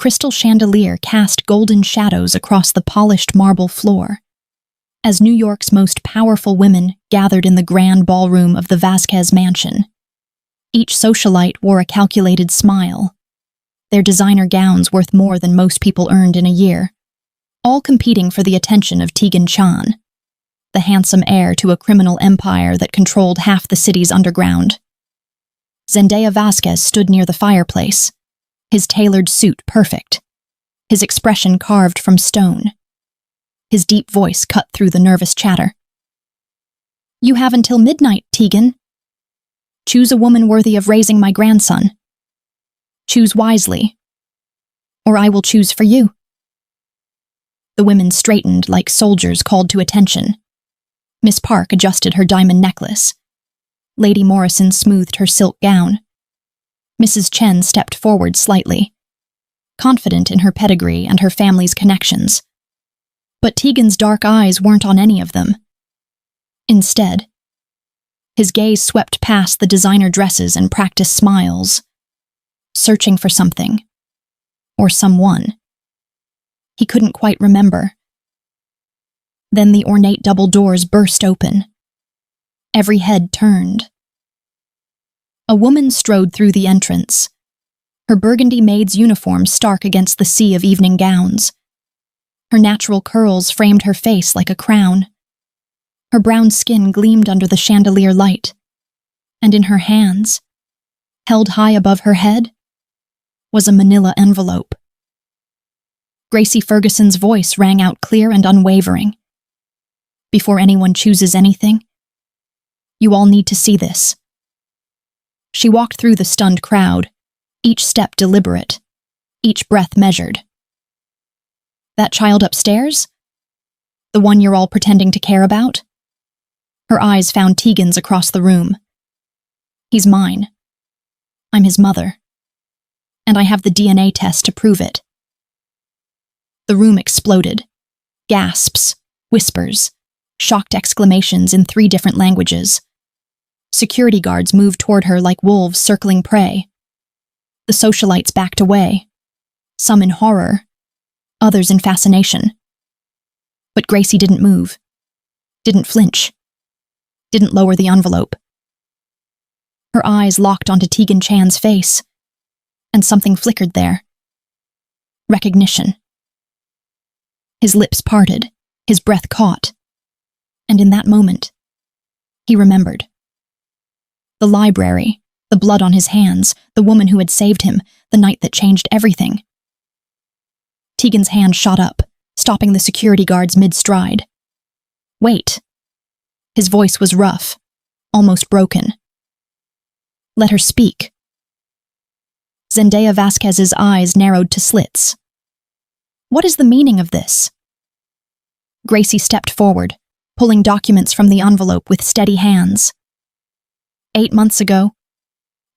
crystal chandelier cast golden shadows across the polished marble floor, as New York's most powerful women gathered in the grand ballroom of the Vasquez mansion. Each socialite wore a calculated smile, their designer gowns worth more than most people earned in a year, all competing for the attention of Tegan Chan, the handsome heir to a criminal empire that controlled half the city's underground. Zendaya Vasquez stood near the fireplace, his tailored suit perfect, his expression carved from stone. His deep voice cut through the nervous chatter. "You have until midnight, Tegan. Choose a woman worthy of raising my grandson. Choose wisely, or I will choose for you." The women straightened like soldiers called to attention. Miss Park adjusted her diamond necklace. Lady Morrison smoothed her silk gown. Mrs. Chen stepped forward slightly, confident in her pedigree and her family's connections. But Tegan's dark eyes weren't on any of them. Instead, his gaze swept past the designer dresses and practiced smiles, searching for something, or someone. He couldn't quite remember. Then the ornate double doors burst open. Every head turned. A woman strode through the entrance, her burgundy maid's uniform stark against the sea of evening gowns. Her natural curls framed her face like a crown. Her brown skin gleamed under the chandelier light, and in her hands, held high above her head, was a manila envelope. Gracie Ferguson's voice rang out clear and unwavering. "Before anyone chooses anything, you all need to see this." She walked through the stunned crowd, each step deliberate, each breath measured. "That child upstairs? The one you're all pretending to care about?" Her eyes found Tegan's across the room. "He's mine. I'm his mother. And I have the DNA test to prove it." The room exploded. Gasps, whispers, shocked exclamations in 3 different languages. Security guards moved toward her like wolves circling prey. The socialites backed away, some in horror, others in fascination. But Gracie didn't move, didn't flinch, didn't lower the envelope. Her eyes locked onto Tegan Chan's face, and something flickered there. Recognition. His lips parted, his breath caught, and in that moment, he remembered. The library, the blood on his hands, the woman who had saved him, the night that changed everything. Tegan's hand shot up, stopping the security guards mid-stride. "Wait." His voice was rough, almost broken. "Let her speak." Zendaya Vasquez's eyes narrowed to slits. "What is the meaning of this?" Gracie stepped forward, pulling documents from the envelope with steady hands. 8 months ago,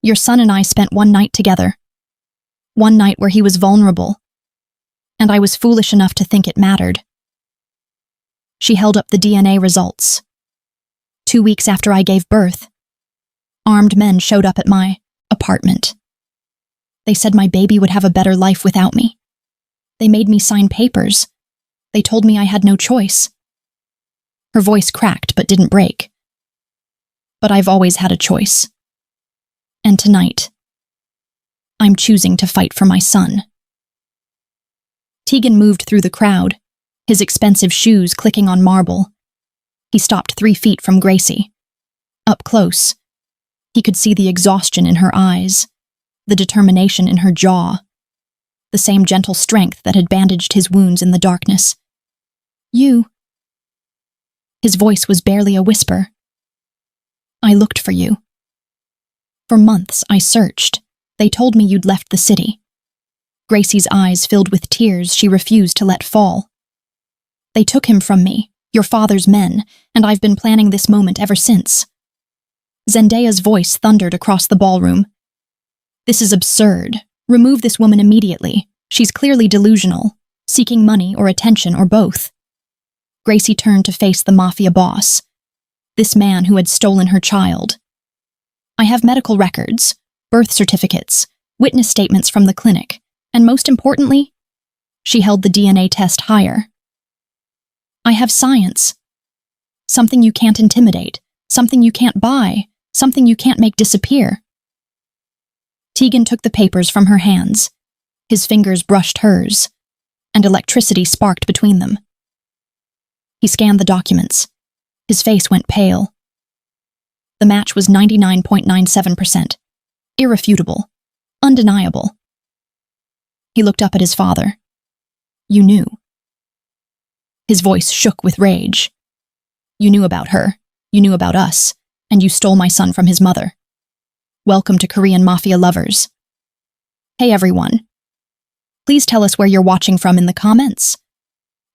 your son and I spent one night together. One night where he was vulnerable, and I was foolish enough to think it mattered. She held up the DNA results. 2 weeks after I gave birth, armed men showed up at my apartment. They said my baby would have a better life without me. They made me sign papers. They told me I had no choice. Her voice cracked but didn't break. But I've always had a choice. And tonight, I'm choosing to fight for my son. Tegan moved through the crowd, his expensive shoes clicking on marble. He stopped 3 feet from Gracie. Up close, he could see the exhaustion in her eyes, the determination in her jaw, the same gentle strength that had bandaged his wounds in the darkness. "You." His voice was barely a whisper. "I looked for you. For months, I searched. They told me you'd left the city." Gracie's eyes filled with tears she refused to let fall. "They took him from me, your father's men, and I've been planning this moment ever since." Zendaya's voice thundered across the ballroom. "This is absurd. Remove this woman immediately. She's clearly delusional, seeking money or attention or both." Gracie turned to face the Mafia boss, this man who had stolen her child. "I have medical records, birth certificates, witness statements from the clinic. And most importantly, she held the DNA test higher. I have science. Something you can't intimidate, something you can't buy, something you can't make disappear. Tegan took the papers from her hands. His fingers brushed hers, and electricity sparked between them. He scanned the documents. His face went pale. The match was 99.97%. Irrefutable. Undeniable. He looked up at his father. You knew. His voice shook with rage. You knew about her. You knew about us. And you stole my son from his mother. Welcome to Korean Mafia lovers. Hey everyone. Please tell us where you're watching from in the comments.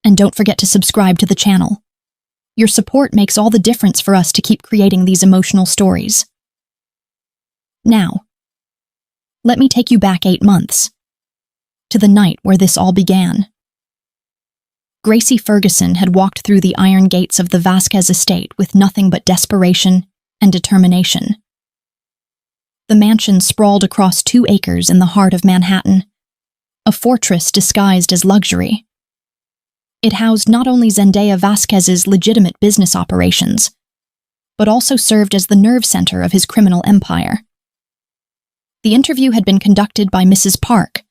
And don't forget to subscribe to the channel. Your support makes all the difference for us to keep creating these emotional stories. Now, let me take you back 8 months. To the night where this all began. Gracie Ferguson had walked through the iron gates of the Vasquez estate with nothing but desperation and determination. The mansion sprawled across 2 acres in the heart of Manhattan, a fortress disguised as luxury. It housed not only Zendaya Vasquez's legitimate business operations, but also served as the nerve center of his criminal empire. The interview had been conducted by Mrs. Park,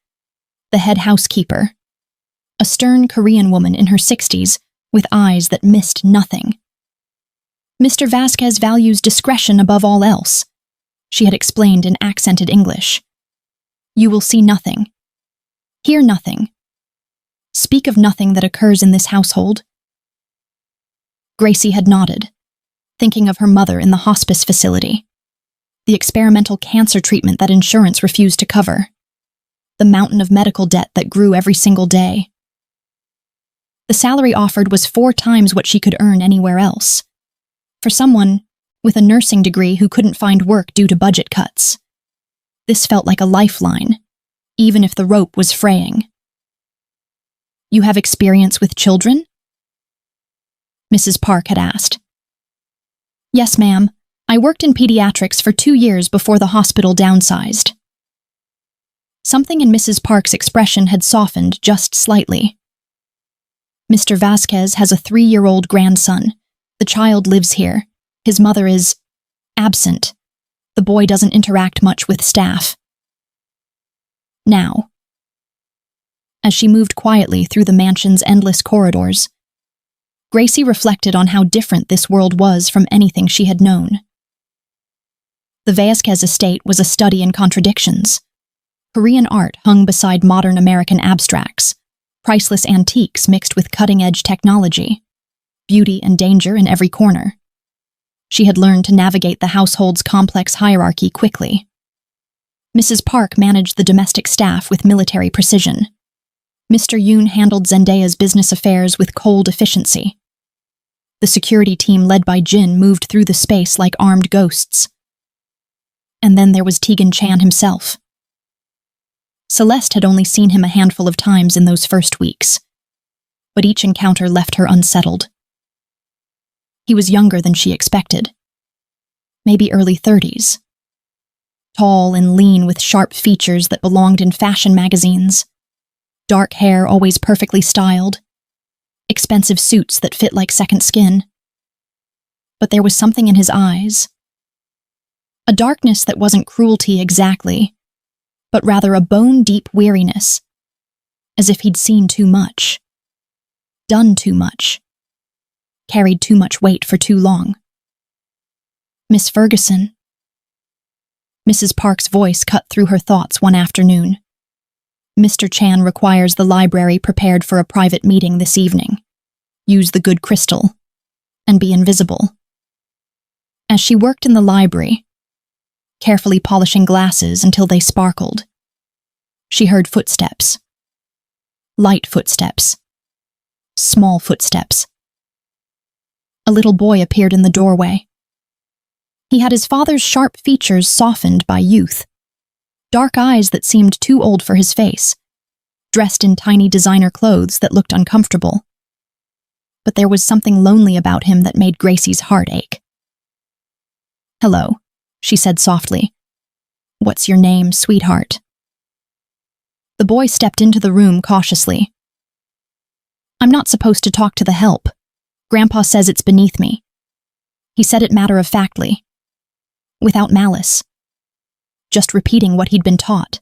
the head housekeeper, a stern Korean woman in her 60s with eyes that missed nothing. Mr. Vasquez values discretion above all else, she had explained in accented English. You will see nothing. Hear nothing. Speak of nothing that occurs in this household. Gracie had nodded, thinking of her mother in the hospice facility, the experimental cancer treatment that insurance refused to cover, the mountain of medical debt that grew every single day. The salary offered was 4 times what she could earn anywhere else. For someone with a nursing degree who couldn't find work due to budget cuts. This felt like a lifeline, even if the rope was fraying. You have experience with children? Mrs. Park had asked. Yes, ma'am. I worked in pediatrics for 2 years before the hospital downsized. Something in Mrs. Park's expression had softened just slightly. Mr. Vasquez has a 3-year-old grandson. The child lives here. His mother is absent. The boy doesn't interact much with staff. Now, as she moved quietly through the mansion's endless corridors, Gracie reflected on how different this world was from anything she had known. The Vasquez estate was a study in contradictions. Korean art hung beside modern American abstracts, priceless antiques mixed with cutting-edge technology, beauty and danger in every corner. She had learned to navigate the household's complex hierarchy quickly. Mrs. Park managed the domestic staff with military precision. Mr. Yoon handled Zendaya's business affairs with cold efficiency. The security team led by Jin moved through the space like armed ghosts. And then there was Tegan Chan himself. Celeste had only seen him a handful of times in those first weeks, but each encounter left her unsettled. He was younger than she expected. Maybe early 30s. Tall and lean with sharp features that belonged in fashion magazines. Dark hair always perfectly styled. Expensive suits that fit like second skin. But there was something in his eyes. A darkness that wasn't cruelty exactly, but rather a bone-deep weariness, as if he'd seen too much. Done too much. Carried too much weight for too long. Miss Ferguson. Mrs. Park's voice cut through her thoughts one afternoon. Mr. Chan requires the library prepared for a private meeting this evening. Use the good crystal. And be invisible. As she worked in the library, carefully polishing glasses until they sparkled, she heard footsteps. Light footsteps. Small footsteps. A little boy appeared in the doorway. He had his father's sharp features softened by youth, dark eyes that seemed too old for his face, dressed in tiny designer clothes that looked uncomfortable. But there was something lonely about him that made Gracie's heart ache. Hello, she said softly. What's your name, sweetheart? The boy stepped into the room cautiously. I'm not supposed to talk to the help. Grandpa says it's beneath me. He said it matter-of-factly, without malice, just repeating what he'd been taught.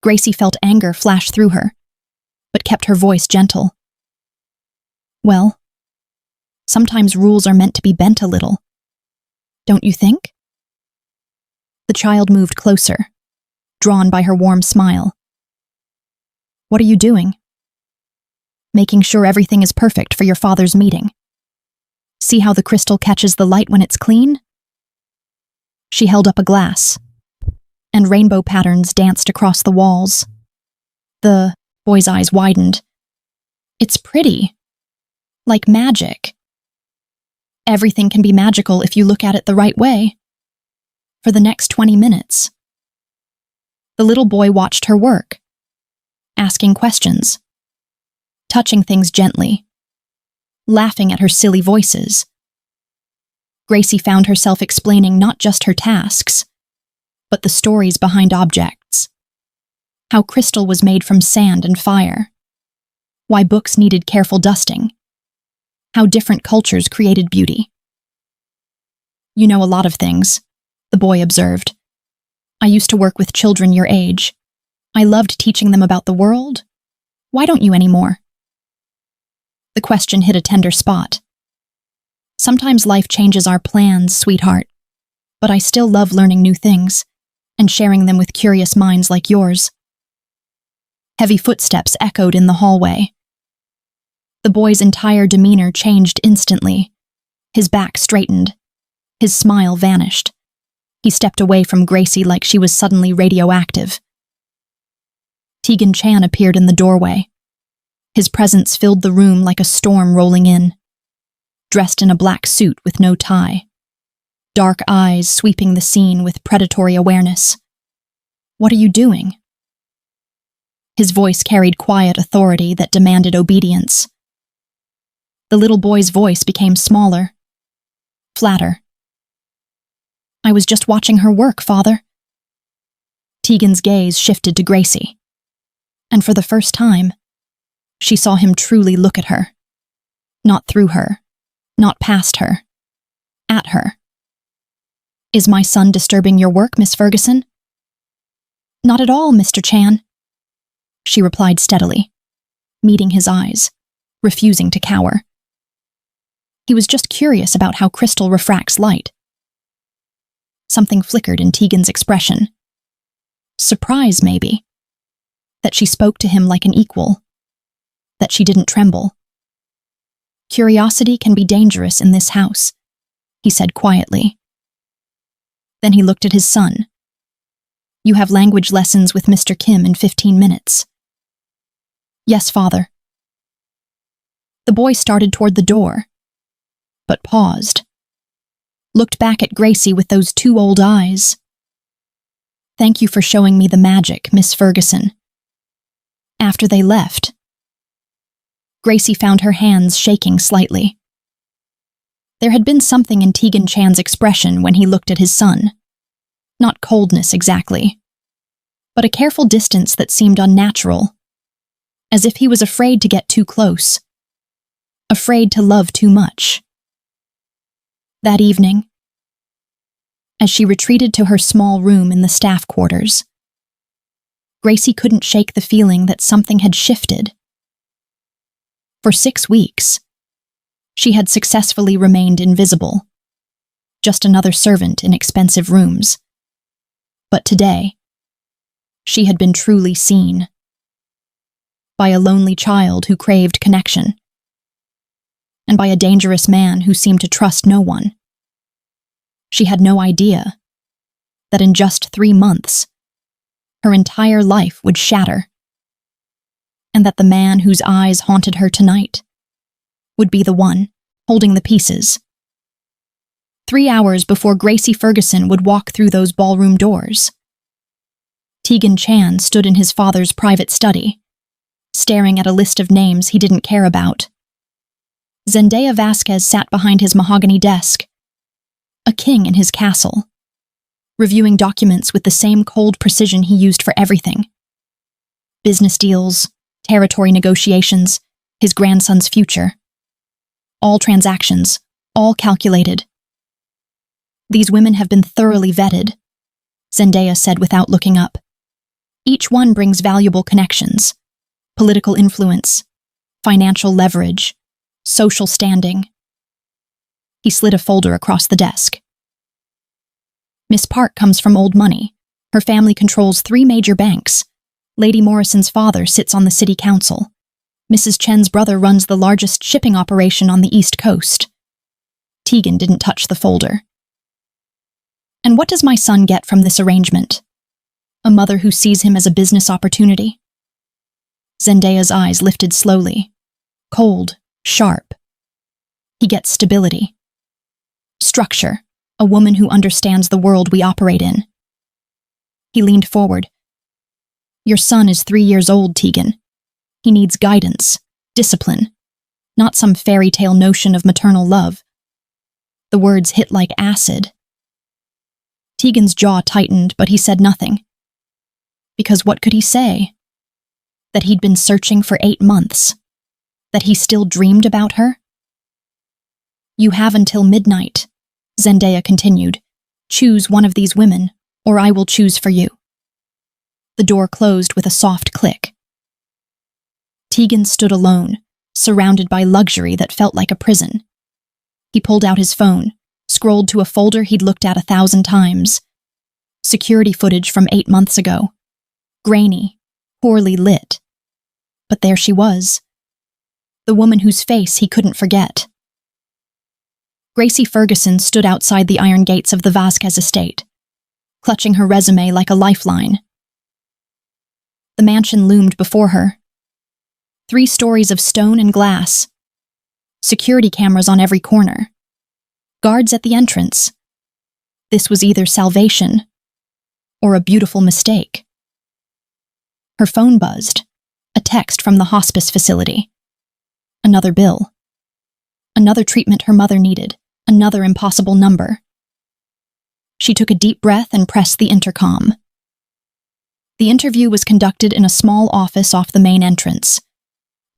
Gracie felt anger flash through her, but kept her voice gentle. Well, sometimes rules are meant to be bent a little. Don't you think? The child moved closer, drawn by her warm smile. What are you doing? Making sure everything is perfect for your father's meeting. See how the crystal catches the light when it's clean? She held up a glass, and rainbow patterns danced across the walls. The boy's eyes widened. It's pretty. Like magic. Everything can be magical if you look at it the right way. For the next 20 minutes. The little boy watched her work, asking questions, touching things gently, laughing at her silly voices. Gracie found herself explaining not just her tasks, but the stories behind objects. How crystal was made from sand and fire. Why books needed careful dusting. How different cultures created beauty. You know a lot of things, the boy observed. I used to work with children your age. I loved teaching them about the world. Why don't you anymore? The question hit a tender spot. Sometimes life changes our plans, sweetheart, but I still love learning new things and sharing them with curious minds like yours. Heavy footsteps echoed in the hallway. The boy's entire demeanor changed instantly. His back straightened. His smile vanished. He stepped away from Gracie like she was suddenly radioactive. Tegan Chan appeared in the doorway. His presence filled the room like a storm rolling in. Dressed in a black suit with no tie. Dark eyes sweeping the scene with predatory awareness. What are you doing? His voice carried quiet authority that demanded obedience. The little boy's voice became smaller, flatter. I was just watching her work, Father. Tegan's gaze shifted to Gracie, and for the first time, she saw him truly look at her. Not through her, not past her, at her. Is my son disturbing your work, Miss Ferguson? Not at all, Mr. Chan, she replied steadily, meeting his eyes, refusing to cower. He was just curious about how crystal refracts light. Something flickered in Tegan's expression. Surprise, maybe. That she spoke to him like an equal. That she didn't tremble. Curiosity can be dangerous in this house, he said quietly. Then he looked at his son. You have language lessons with Mr. Kim in 15 minutes. Yes, Father. The boy started toward the door, but paused. Looked back at Gracie with those two old eyes. Thank you for showing me the magic, Miss Ferguson. After they left, Gracie found her hands shaking slightly. There had been something in Tegan Chan's expression when he looked at his son. Not coldness exactly, but a careful distance that seemed unnatural, as if he was afraid to get too close, afraid to love too much. That evening, as she retreated to her small room in the staff quarters, Gracie couldn't shake the feeling that something had shifted. For 6 weeks, she had successfully remained invisible, just another servant in expensive rooms. But today, she had been truly seen. By a lonely child who craved connection, and by a dangerous man who seemed to trust no one. She had no idea that in just 3 months, her entire life would shatter, and that the man whose eyes haunted her tonight would be the one holding the pieces. 3 hours before Gracie Ferguson would walk through those ballroom doors, Tegan Chan stood in his father's private study, staring at a list of names he didn't care about. Zendaya Vasquez sat behind his mahogany desk, a king in his castle, reviewing documents with the same cold precision he used for everything. business deals, territory negotiations, his grandson's future. All transactions, all calculated. These women have been thoroughly vetted, Zendaya said without looking up. Each one brings valuable connections, political influence, financial leverage, social standing. He slid a folder across the desk. Miss Park comes from old money. Her family controls 3 major banks. Lady Morrison's father sits on the city council. Mrs. Chen's brother runs the largest shipping operation on the East Coast. Tegan didn't touch the folder. And what does my son get from this arrangement? A mother who sees him as a business opportunity? Zendaya's eyes lifted slowly, cold, sharp. He gets stability. Structure, a woman who understands the world we operate in. He leaned forward. Your son is 3 years old, Tegan. He needs guidance, discipline, not some fairy tale notion of maternal love. The words hit like acid. Tegan's jaw tightened, but he said nothing. Because what could he say? That he'd been searching for 8 months? That he still dreamed about her? You have until midnight, Zendaya continued. Choose one of these women, or I will choose for you. The door closed with a soft click. Tegan stood alone, surrounded by luxury that felt like a prison. He pulled out his phone, scrolled to a folder he'd looked at 1,000 times. Security footage from 8 months ago. Grainy, poorly lit. But there she was. The woman whose face he couldn't forget. Gracie Ferguson stood outside the iron gates of the Vasquez estate, clutching her resume like a lifeline. The mansion loomed before her. 3 stories of stone and glass. Security cameras on every corner. Guards at the entrance. This was either salvation or a beautiful mistake. Her phone buzzed. A text from the hospice facility. Another bill. Another treatment her mother needed. Another impossible number. She took a deep breath and pressed the intercom. The interview was conducted in a small office off the main entrance.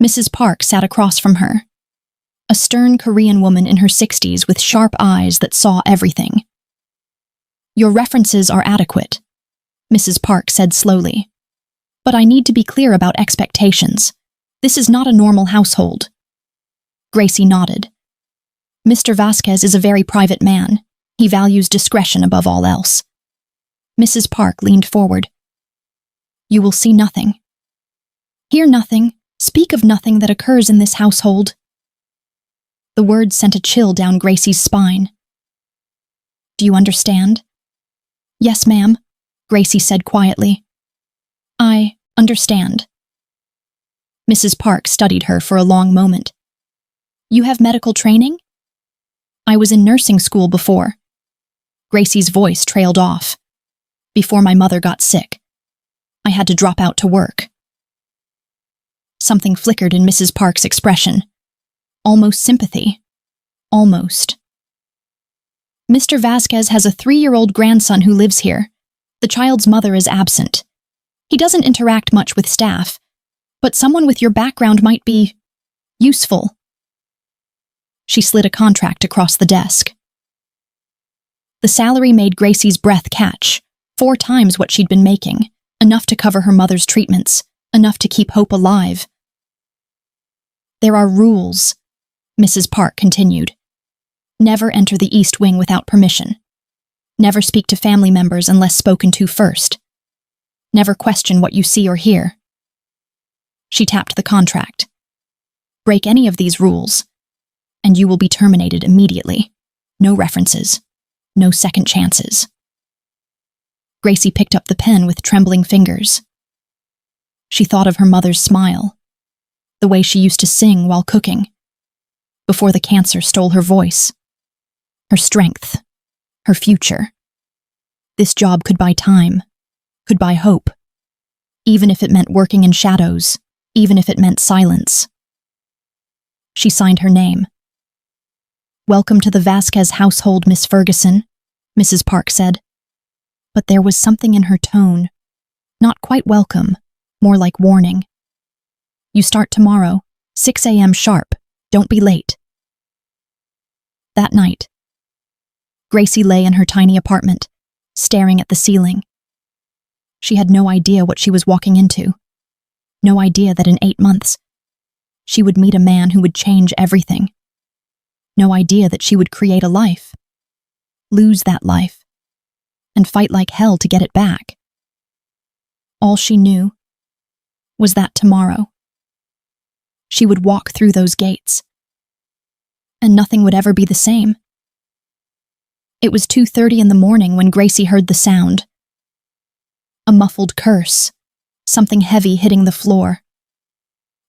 Mrs. Park sat across from her. A stern Korean woman in her 60s with sharp eyes that saw everything. Your references are adequate, Mrs. Park said slowly. But I need to be clear about expectations. This is not a normal household. Gracie nodded. Mr. Vasquez is a very private man. He values discretion above all else. Mrs. Park leaned forward. You will see nothing. Hear nothing. Speak of nothing that occurs in this household. The words sent a chill down Gracie's spine. Do you understand? Yes, ma'am, Gracie said quietly. I understand. Mrs. Park studied her for a long moment. You have medical training? I was in nursing school before. Gracie's voice trailed off. Before my mother got sick. I had to drop out to work. Something flickered in Mrs. Park's expression. Almost sympathy. Almost. Mr. Vasquez has a 3-year-old grandson who lives here. The child's mother is absent. He doesn't interact much with staff, but someone with your background might be useful. She slid a contract across the desk. The salary made Gracie's breath catch, 4 times what she'd been making, enough to cover her mother's treatments, enough to keep hope alive. There are rules, Mrs. Park continued. Never enter the East Wing without permission. Never speak to family members unless spoken to first. Never question what you see or hear. She tapped the contract. Break any of these rules, and you will be terminated immediately. No references. No second chances. Gracie picked up the pen with trembling fingers. She thought of her mother's smile, the way she used to sing while cooking, before the cancer stole her voice, her strength, her future. This job could buy time, could buy hope, even if it meant working in shadows, even if it meant silence. She signed her name. Welcome to the Vasquez household, Miss Ferguson, Mrs. Park said. But there was something in her tone, not quite welcome, more like warning. You start tomorrow, 6 a.m. sharp. Don't be late. That night, Gracie lay in her tiny apartment, staring at the ceiling. She had no idea what she was walking into. No idea that in 8 months, she would meet a man who would change everything. No idea that she would create a life, lose that life, and fight like hell to get it back. All she knew was that tomorrow, she would walk through those gates, and nothing would ever be the same. It was 2:30 in the morning when Gracie heard the sound. A muffled curse, something heavy hitting the floor.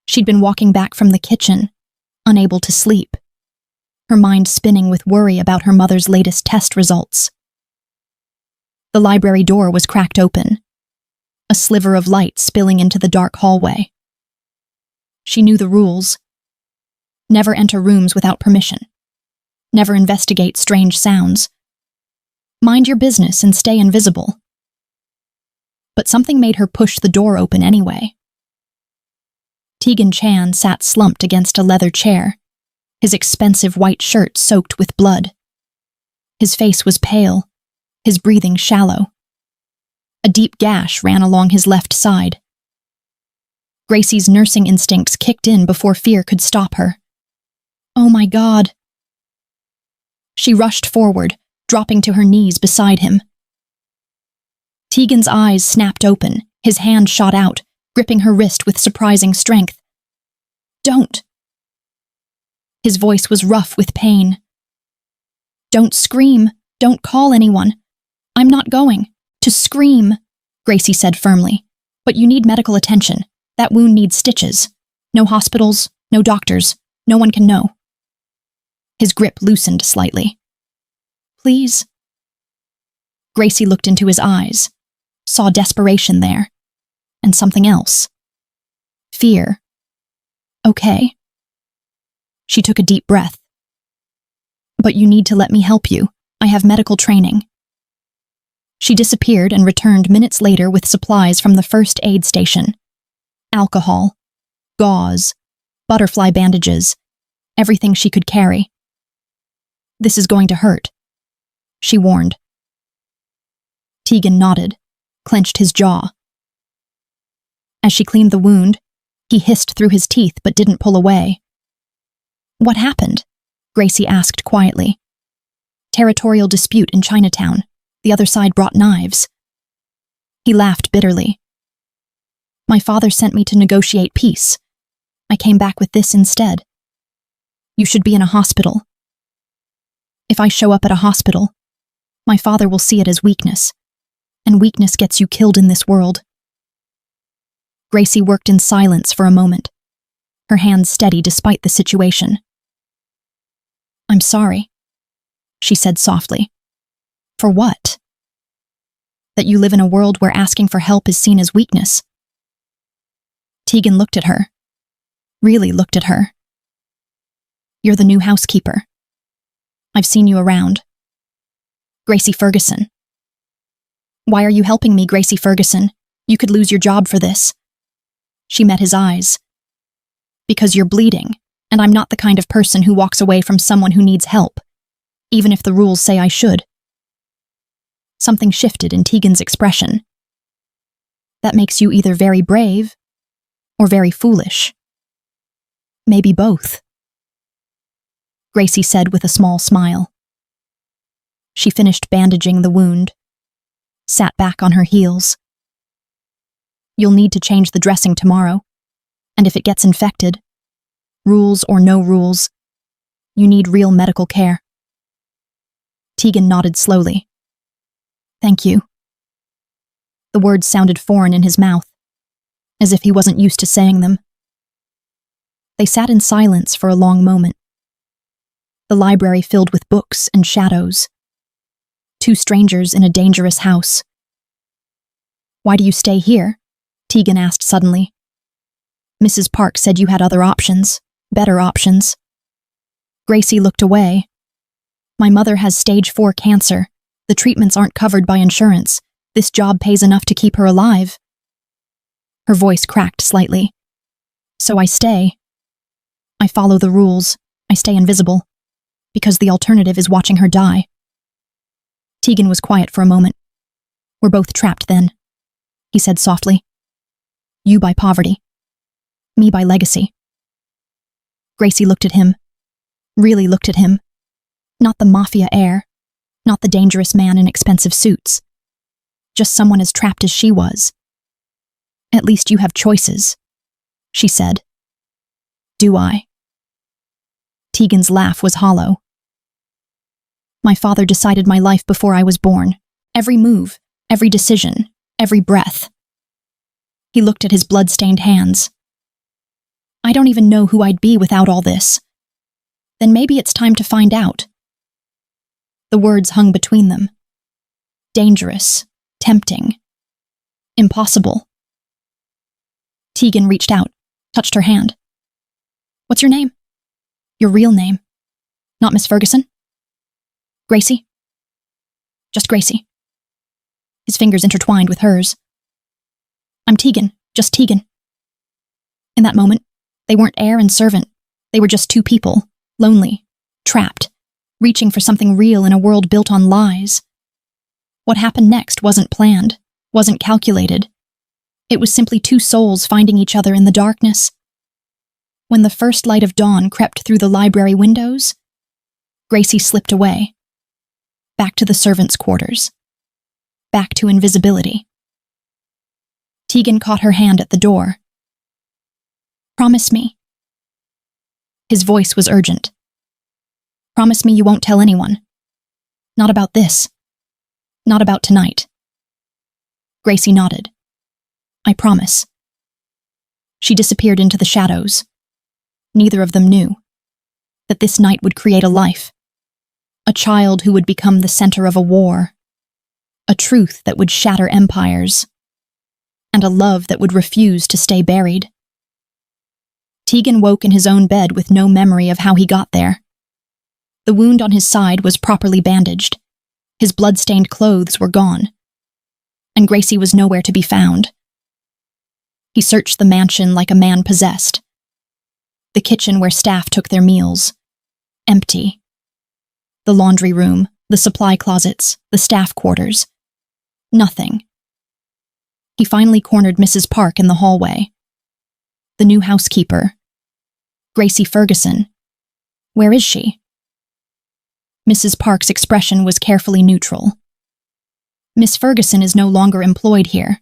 She'd been walking back from the kitchen, unable to sleep, her mind spinning with worry about her mother's latest test results. The library door was cracked open, a sliver of light spilling into the dark hallway. She knew the rules. Never enter rooms without permission. Never investigate strange sounds. Mind your business and stay invisible. But something made her push the door open anyway. Tegan Chan sat slumped against a leather chair, his expensive white shirt soaked with blood. His face was pale, his breathing shallow. A deep gash ran along his left side. Gracie's nursing instincts kicked in before fear could stop her. Oh my God. She rushed forward, dropping to her knees beside him. Tegan's eyes snapped open, his hand shot out, gripping her wrist with surprising strength. Don't. His voice was rough with pain. Don't scream. Don't call anyone. I'm not going to scream, Gracie said firmly. But you need medical attention. That wound needs stitches. No hospitals, no doctors. No one can know. His grip loosened slightly. Please? Gracie looked into his eyes, saw desperation there, and something else. Fear. Okay. She took a deep breath. But you need to let me help you. I have medical training. She disappeared and returned minutes later with supplies from the first aid station. Alcohol, gauze, butterfly bandages, everything she could carry. This is going to hurt, she warned. Tegan nodded, clenched his jaw. As she cleaned the wound, he hissed through his teeth but didn't pull away. What happened? Gracie asked quietly. Territorial dispute in Chinatown. The other side brought knives. He laughed bitterly. My father sent me to negotiate peace. I came back with this instead. You should be in a hospital. If I show up at a hospital, my father will see it as weakness, and weakness gets you killed in this world. Gracie worked in silence for a moment, her hands steady despite the situation. I'm sorry, she said softly. For what? That you live in a world where asking for help is seen as weakness. Tegan looked at her, really looked at her. You're the new housekeeper. I've seen you around. Gracie Ferguson. Why are you helping me, Gracie Ferguson? You could lose your job for this. She met his eyes. Because you're bleeding, and I'm not the kind of person who walks away from someone who needs help, even if the rules say I should. Something shifted in Tegan's expression. That makes you either very brave or very foolish. Maybe both, Gracie said with a small smile. She finished bandaging the wound, sat back on her heels. You'll need to change the dressing tomorrow, and if it gets infected, rules or no rules, you need real medical care. Tegan nodded slowly. Thank you. The words sounded foreign in his mouth, as if he wasn't used to saying them. They sat in silence for a long moment. The library filled with books and shadows. Two strangers in a dangerous house. Why do you stay here? Tegan asked suddenly. Mrs. Park said you had other options, better options. Gracie looked away. My mother has stage 4 cancer. The treatments aren't covered by insurance. This job pays enough to keep her alive. Her voice cracked slightly. So I stay. I follow the rules. I stay invisible. Because the alternative is watching her die. Tegan was quiet for a moment. We're both trapped then, he said softly. You by poverty. Me by legacy. Gracie looked at him. Really looked at him. Not the Mafia heir. Not the dangerous man in expensive suits. Just someone as trapped as she was. At least you have choices, she said. Do I? Tegan's laugh was hollow. My father decided my life before I was born. Every move, every decision, every breath. He looked at his blood-stained hands. I don't even know who I'd be without all this. Then maybe it's time to find out. The words hung between them. Dangerous, tempting, impossible. Tegan reached out, touched her hand. What's your name? Your real name. Not Miss Ferguson? Gracie? Just Gracie. His fingers intertwined with hers. I'm Tegan, just Tegan. In that moment, they weren't heir and servant. They were just two people, lonely, trapped, reaching for something real in a world built on lies. What happened next wasn't planned, wasn't calculated. It was simply two souls finding each other in the darkness. When the first light of dawn crept through the library windows, Gracie slipped away. Back to the servants' quarters. Back to invisibility. Tegan caught her hand at the door. Promise me. His voice was urgent. Promise me you won't tell anyone. Not about this. Not about tonight. Gracie nodded. I promise. She disappeared into the shadows. Neither of them knew that this night would create a life. A child who would become the center of a war. A truth that would shatter empires. And a love that would refuse to stay buried. Tegan woke in his own bed with no memory of how he got there. The wound on his side was properly bandaged. His blood-stained clothes were gone. And Gracie was nowhere to be found. He searched the mansion like a man possessed. The kitchen where staff took their meals. Empty. The laundry room, the supply closets, the staff quarters. Nothing. He finally cornered Mrs. Park in the hallway. The new housekeeper. Gracie Ferguson. Where is she? Mrs. Park's expression was carefully neutral. Miss Ferguson is no longer employed here.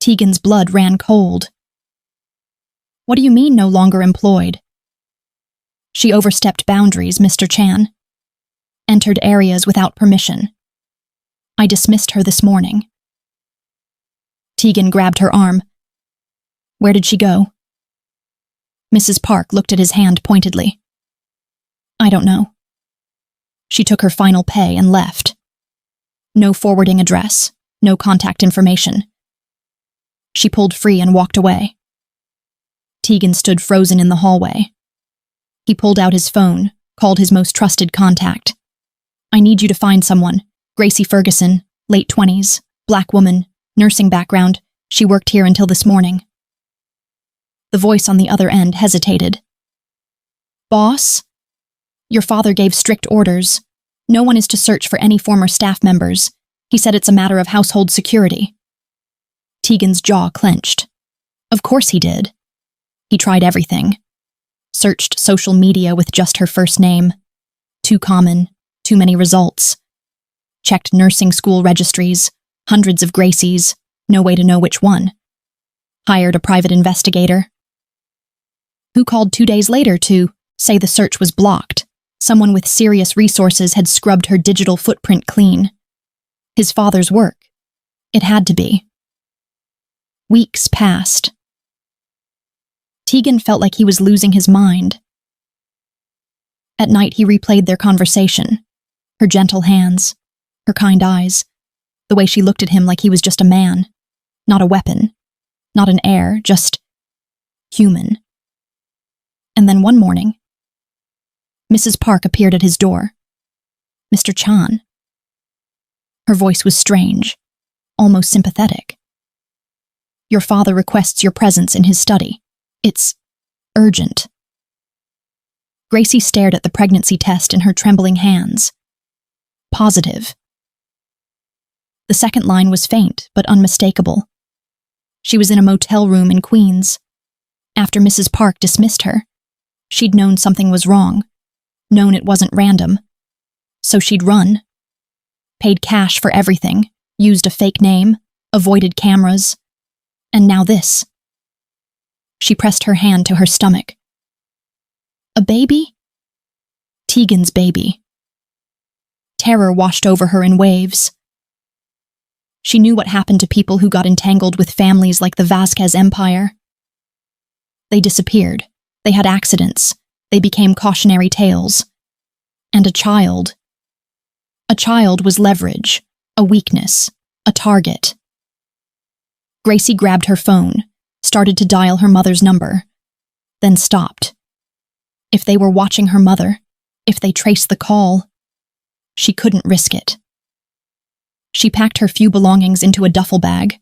Tegan's blood ran cold. What do you mean, no longer employed? She overstepped boundaries, Mr. Chan. Entered areas without permission. I dismissed her this morning. Tegan grabbed her arm. Where did she go? Mrs. Park looked at his hand pointedly. I don't know. She took her final pay and left. No forwarding address, no contact information. She pulled free and walked away. Tegan stood frozen in the hallway. He pulled out his phone, called his most trusted contact. I need you to find someone. Gracie Ferguson, late 20s, black woman, nursing background. She worked here until this morning. The voice on the other end hesitated. Boss? Your father gave strict orders. No one is to search for any former staff members. He said it's a matter of household security. Tegan's jaw clenched. Of course he did. He tried everything. Searched social media with just her first name. Too common, too many results. Checked nursing school registries, hundreds of Gracies, no way to know which one. Hired a private investigator. Who called 2 days later to say the search was blocked. Someone with serious resources had scrubbed her digital footprint clean. His father's work. It had to be. Weeks passed. Tegan felt like he was losing his mind. At night, he replayed their conversation. Her gentle hands, her kind eyes, the way she looked at him like he was just a man, not a weapon, not an heir, just human. And then one morning, Mrs. Park appeared at his door. Mr. Chan. Her voice was strange, almost sympathetic. Your father requests your presence in his study. It's urgent." Gracie stared at the pregnancy test in her trembling hands. Positive. The second line was faint, but unmistakable. She was in a motel room in Queens. After Mrs. Park dismissed her, she'd known something was wrong, known it wasn't random. So she'd run. Paid cash for everything, used a fake name, avoided cameras, and now this. She pressed her hand to her stomach. A baby? Tegan's baby. Terror washed over her in waves. She knew what happened to people who got entangled with families like the Vasquez empire. They disappeared. They had accidents. They became cautionary tales. And a child. A child was leverage, a weakness, a target. Gracie grabbed her phone, started to dial her mother's number, then stopped. If they were watching her mother, if they traced the call, she couldn't risk it. She packed her few belongings into a duffel bag,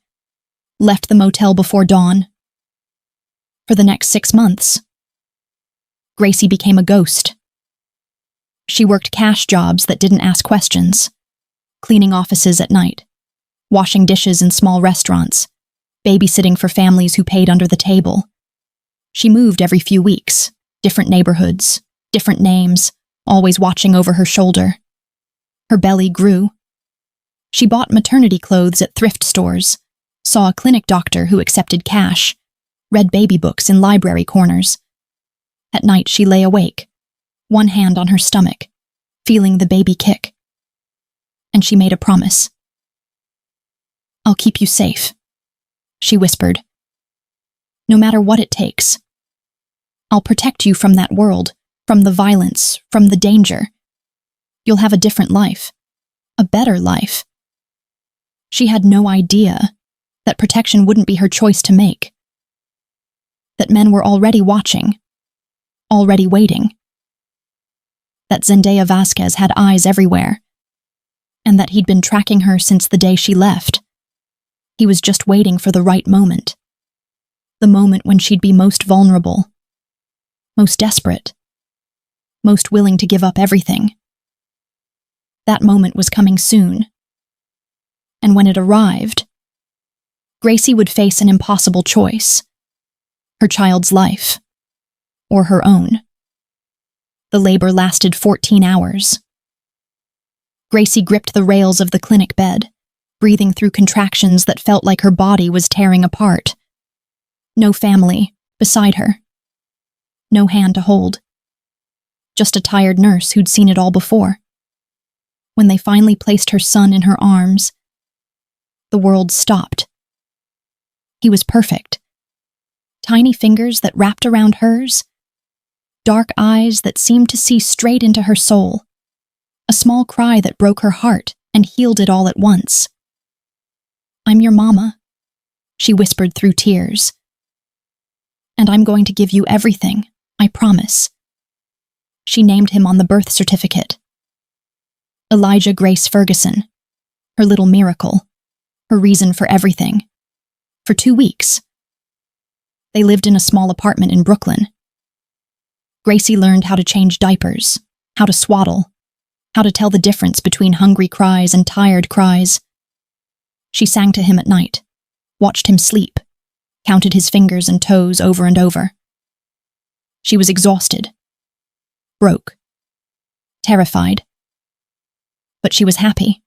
left the motel before dawn. For the next 6 months, Gracie became a ghost. She worked cash jobs that didn't ask questions, cleaning offices at night, washing dishes in small restaurants, babysitting for families who paid under the table. She moved every few weeks, different neighborhoods, different names, always watching over her shoulder. Her belly grew. She bought maternity clothes at thrift stores, saw a clinic doctor who accepted cash, read baby books in library corners. At night she lay awake, one hand on her stomach, feeling the baby kick. And she made a promise. "I'll keep you safe," she whispered. "No matter what it takes. I'll protect you from that world, from the violence, from the danger. You'll have a different life, a better life." She had no idea that protection wouldn't be her choice to make. That men were already watching, already waiting. That Zendaya Vasquez had eyes everywhere, and that he'd been tracking her since the day she left. He was just waiting for the right moment. The moment when she'd be most vulnerable, most desperate, most willing to give up everything. That moment was coming soon. And when it arrived, Gracie would face an impossible choice. Her child's life, or her own. The labor lasted 14 hours. Gracie gripped the rails of the clinic bed, breathing through contractions that felt like her body was tearing apart. No family beside her. No hand to hold. Just a tired nurse who'd seen it all before. When they finally placed her son in her arms, the world stopped. He was perfect. Tiny fingers that wrapped around hers, dark eyes that seemed to see straight into her soul, a small cry that broke her heart and healed it all at once. "I'm your mama," she whispered through tears. "And I'm going to give you everything, I promise." She named him on the birth certificate. Elijah Grace Ferguson, her little miracle, her reason for everything. For 2 weeks. They lived in a small apartment in Brooklyn. Gracie learned how to change diapers, how to swaddle, how to tell the difference between hungry cries and tired cries. She sang to him at night, watched him sleep, counted his fingers and toes over and over. She was exhausted, broke, terrified. But she was happy.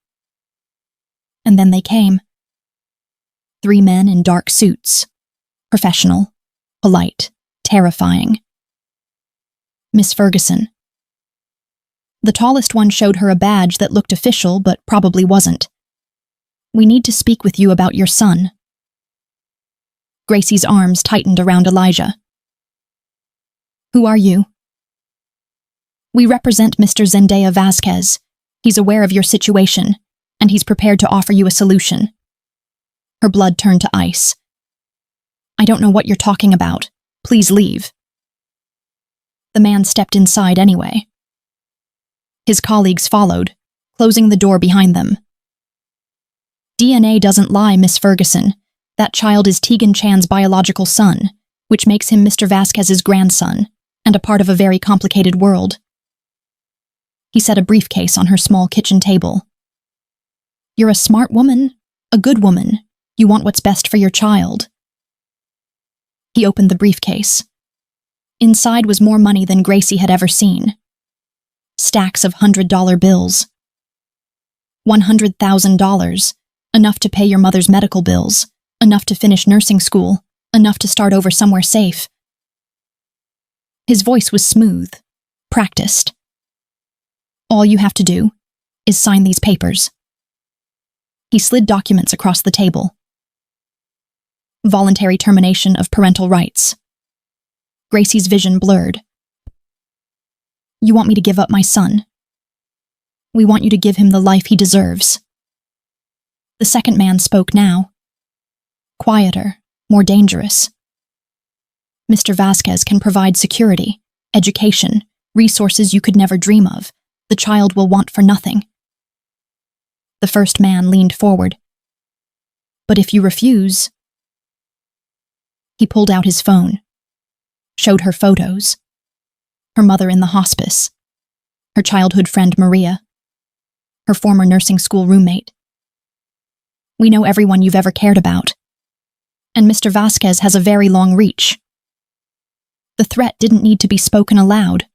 And then they came. 3 men in dark suits, professional, polite, terrifying. Miss Ferguson. The tallest one showed her a badge that looked official but probably wasn't. "We need to speak with you about your son." Gracie's arms tightened around Elijah. "Who are you?" "We represent Mr. Zendaya Vasquez. He's aware of your situation, and he's prepared to offer you a solution." Her blood turned to ice. "I don't know what you're talking about. Please leave." The man stepped inside anyway. His colleagues followed, closing the door behind them. "DNA doesn't lie, Miss Ferguson. That child is Tegan Chan's biological son, which makes him Mr. Vasquez's grandson, and a part of a very complicated world. He set a briefcase on her small kitchen table. You're a smart woman, a good woman. You want what's best for your child. He opened the briefcase. Inside was more money than Gracie had ever seen. Stacks of $100 bills. $100,000, enough to pay your mother's medical bills, enough to finish nursing school, enough to start over somewhere safe. His voice was smooth, practiced. All you have to do is sign these papers. He slid documents across the table. Voluntary termination of parental rights. Gracie's vision blurred. You want me to give up my son? We want you to give him the life he deserves. The second man spoke now. Quieter, more dangerous. Mr. Vasquez can provide security, education, resources you could never dream of. The child will want for nothing. The first man leaned forward. But if you refuse... He pulled out his phone, showed her photos. Her mother in the hospice, her childhood friend Maria, her former nursing school roommate. We know everyone you've ever cared about. And Mr. Vasquez has a very long reach. The threat didn't need to be spoken aloud.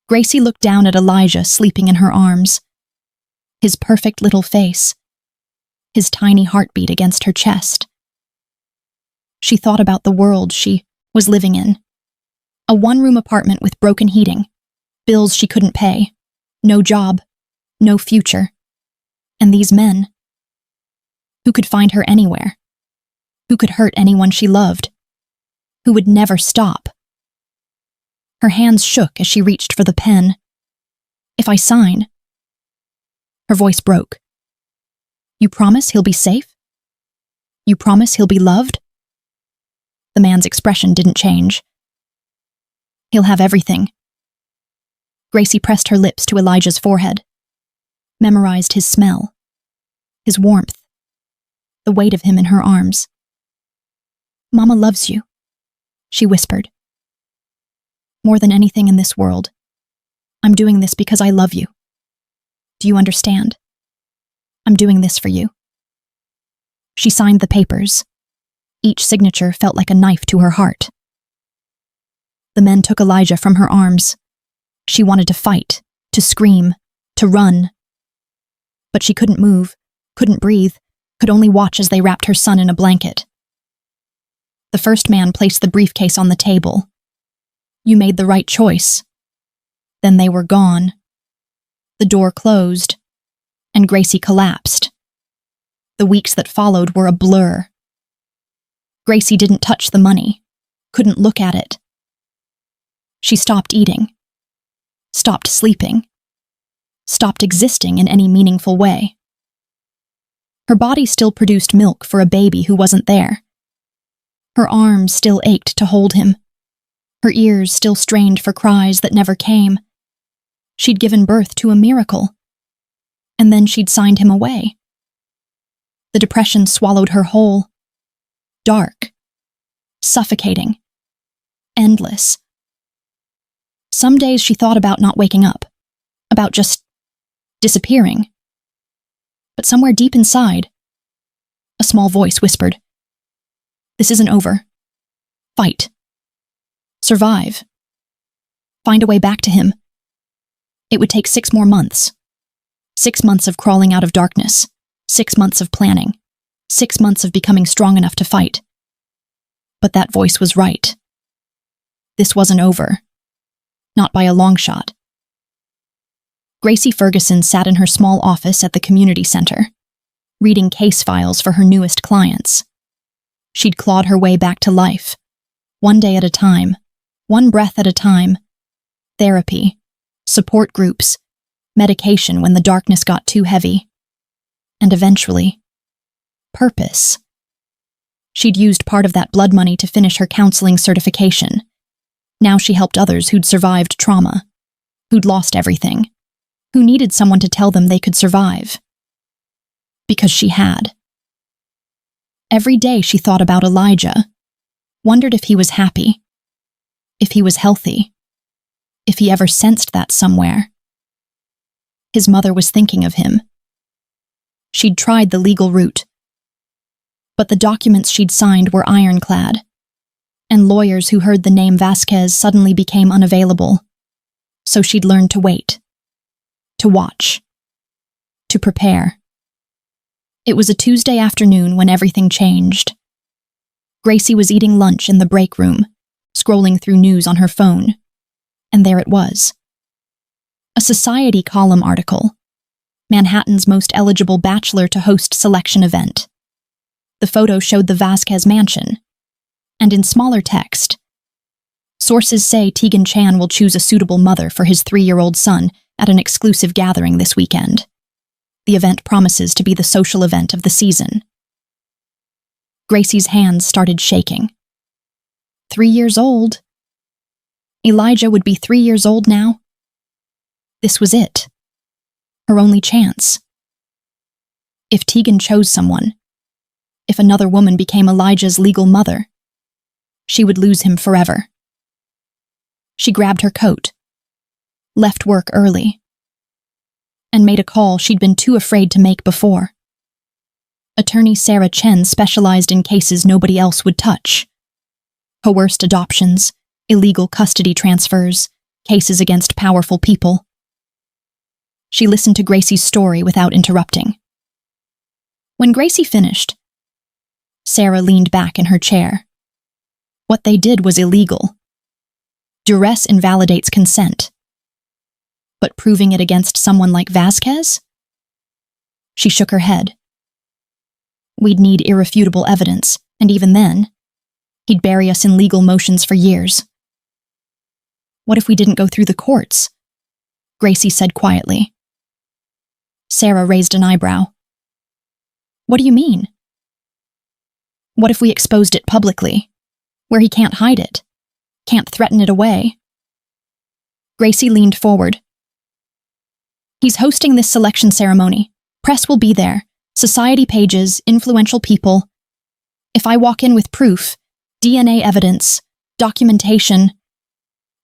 Gracie looked down at Elijah sleeping in her arms. His perfect little face. His tiny heartbeat against her chest. She thought about the world she was living in. A one-room apartment with broken heating. Bills she couldn't pay. No job. No future. And these men. Who could find her anywhere. Who could hurt anyone she loved. Who would never stop. Her hands shook as she reached for the pen. If I sign... Her voice broke. You promise he'll be safe? You promise he'll be loved? The man's expression didn't change. He'll have everything. Gracie pressed her lips to Elijah's forehead. Memorized his smell. His warmth. The weight of him in her arms. Mama loves you, she whispered. More than anything in this world. I'm doing this because I love you. Do you understand? I'm doing this for you. She signed the papers. Each signature felt like a knife to her heart. The men took Elijah from her arms. She wanted to fight, to scream, to run. But she couldn't move, couldn't breathe, could only watch as they wrapped her son in a blanket. The first man placed the briefcase on the table. You made the right choice. Then they were gone. The door closed, and Gracie collapsed. The weeks that followed were a blur. Gracie didn't touch the money, couldn't look at it. She stopped eating, stopped sleeping, stopped existing in any meaningful way. Her body still produced milk for a baby who wasn't there. Her arms still ached to hold him. Her ears still strained for cries that never came. She'd given birth to a miracle. And then she'd signed him away. The depression swallowed her whole. Dark. Suffocating. Endless. Some days she thought about not waking up. About just disappearing. But somewhere deep inside, a small voice whispered, "This isn't over. Fight. Survive. Find a way back to him. It would take 6 more months. 6 months of crawling out of darkness. 6 months of planning. 6 months of becoming strong enough to fight." But that voice was right. This wasn't over. Not by a long shot. Gracie Ferguson sat in her small office at the community center, reading case files for her newest clients. She'd clawed her way back to life, one day at a time, one breath at a time. Therapy, support groups, medication when the darkness got too heavy, and eventually, purpose. She'd used part of that blood money to finish her counseling certification. Now she helped others who'd survived trauma, who'd lost everything, who needed someone to tell them they could survive. Because she had. Every day she thought about Elijah, wondered if he was happy, if he was healthy, if he ever sensed that somewhere. His mother was thinking of him. She'd tried the legal route, but the documents she'd signed were ironclad, and lawyers who heard the name Vasquez suddenly became unavailable, so she'd learned to wait, to watch, to prepare. It was a Tuesday afternoon when everything changed. Gracie was eating lunch in the break room, scrolling through news on her phone, and there it was. A Society column article, Manhattan's most eligible bachelor to host selection event. The photo showed the Vasquez mansion, and in smaller text, sources say Tegan Chan will choose a suitable mother for his 3-year-old son at an exclusive gathering this weekend. The event promises to be the social event of the season. Gracie's hands started shaking. 3 years old. Elijah would be 3 years old now. This was it. Her only chance. If Tegan chose someone, if another woman became Elijah's legal mother, she would lose him forever. She grabbed her coat, left work early, and made a call she'd been too afraid to make before. Attorney Sarah Chen specialized in cases nobody else would touch. Coerced adoptions, illegal custody transfers, cases against powerful people. She listened to Gracie's story without interrupting. When Gracie finished, Sarah leaned back in her chair. What they did was illegal. Duress invalidates consent. But proving it against someone like Vasquez? She shook her head. We'd need irrefutable evidence, and even then, he'd bury us in legal motions for years. What if we didn't go through the courts? Gracie said quietly. Sarah raised an eyebrow. What do you mean? What if we exposed it publicly, where he can't hide it, can't threaten it away? Gracie leaned forward. He's hosting this selection ceremony. Press will be there, society pages, influential people. If I walk in with proof, DNA evidence, documentation,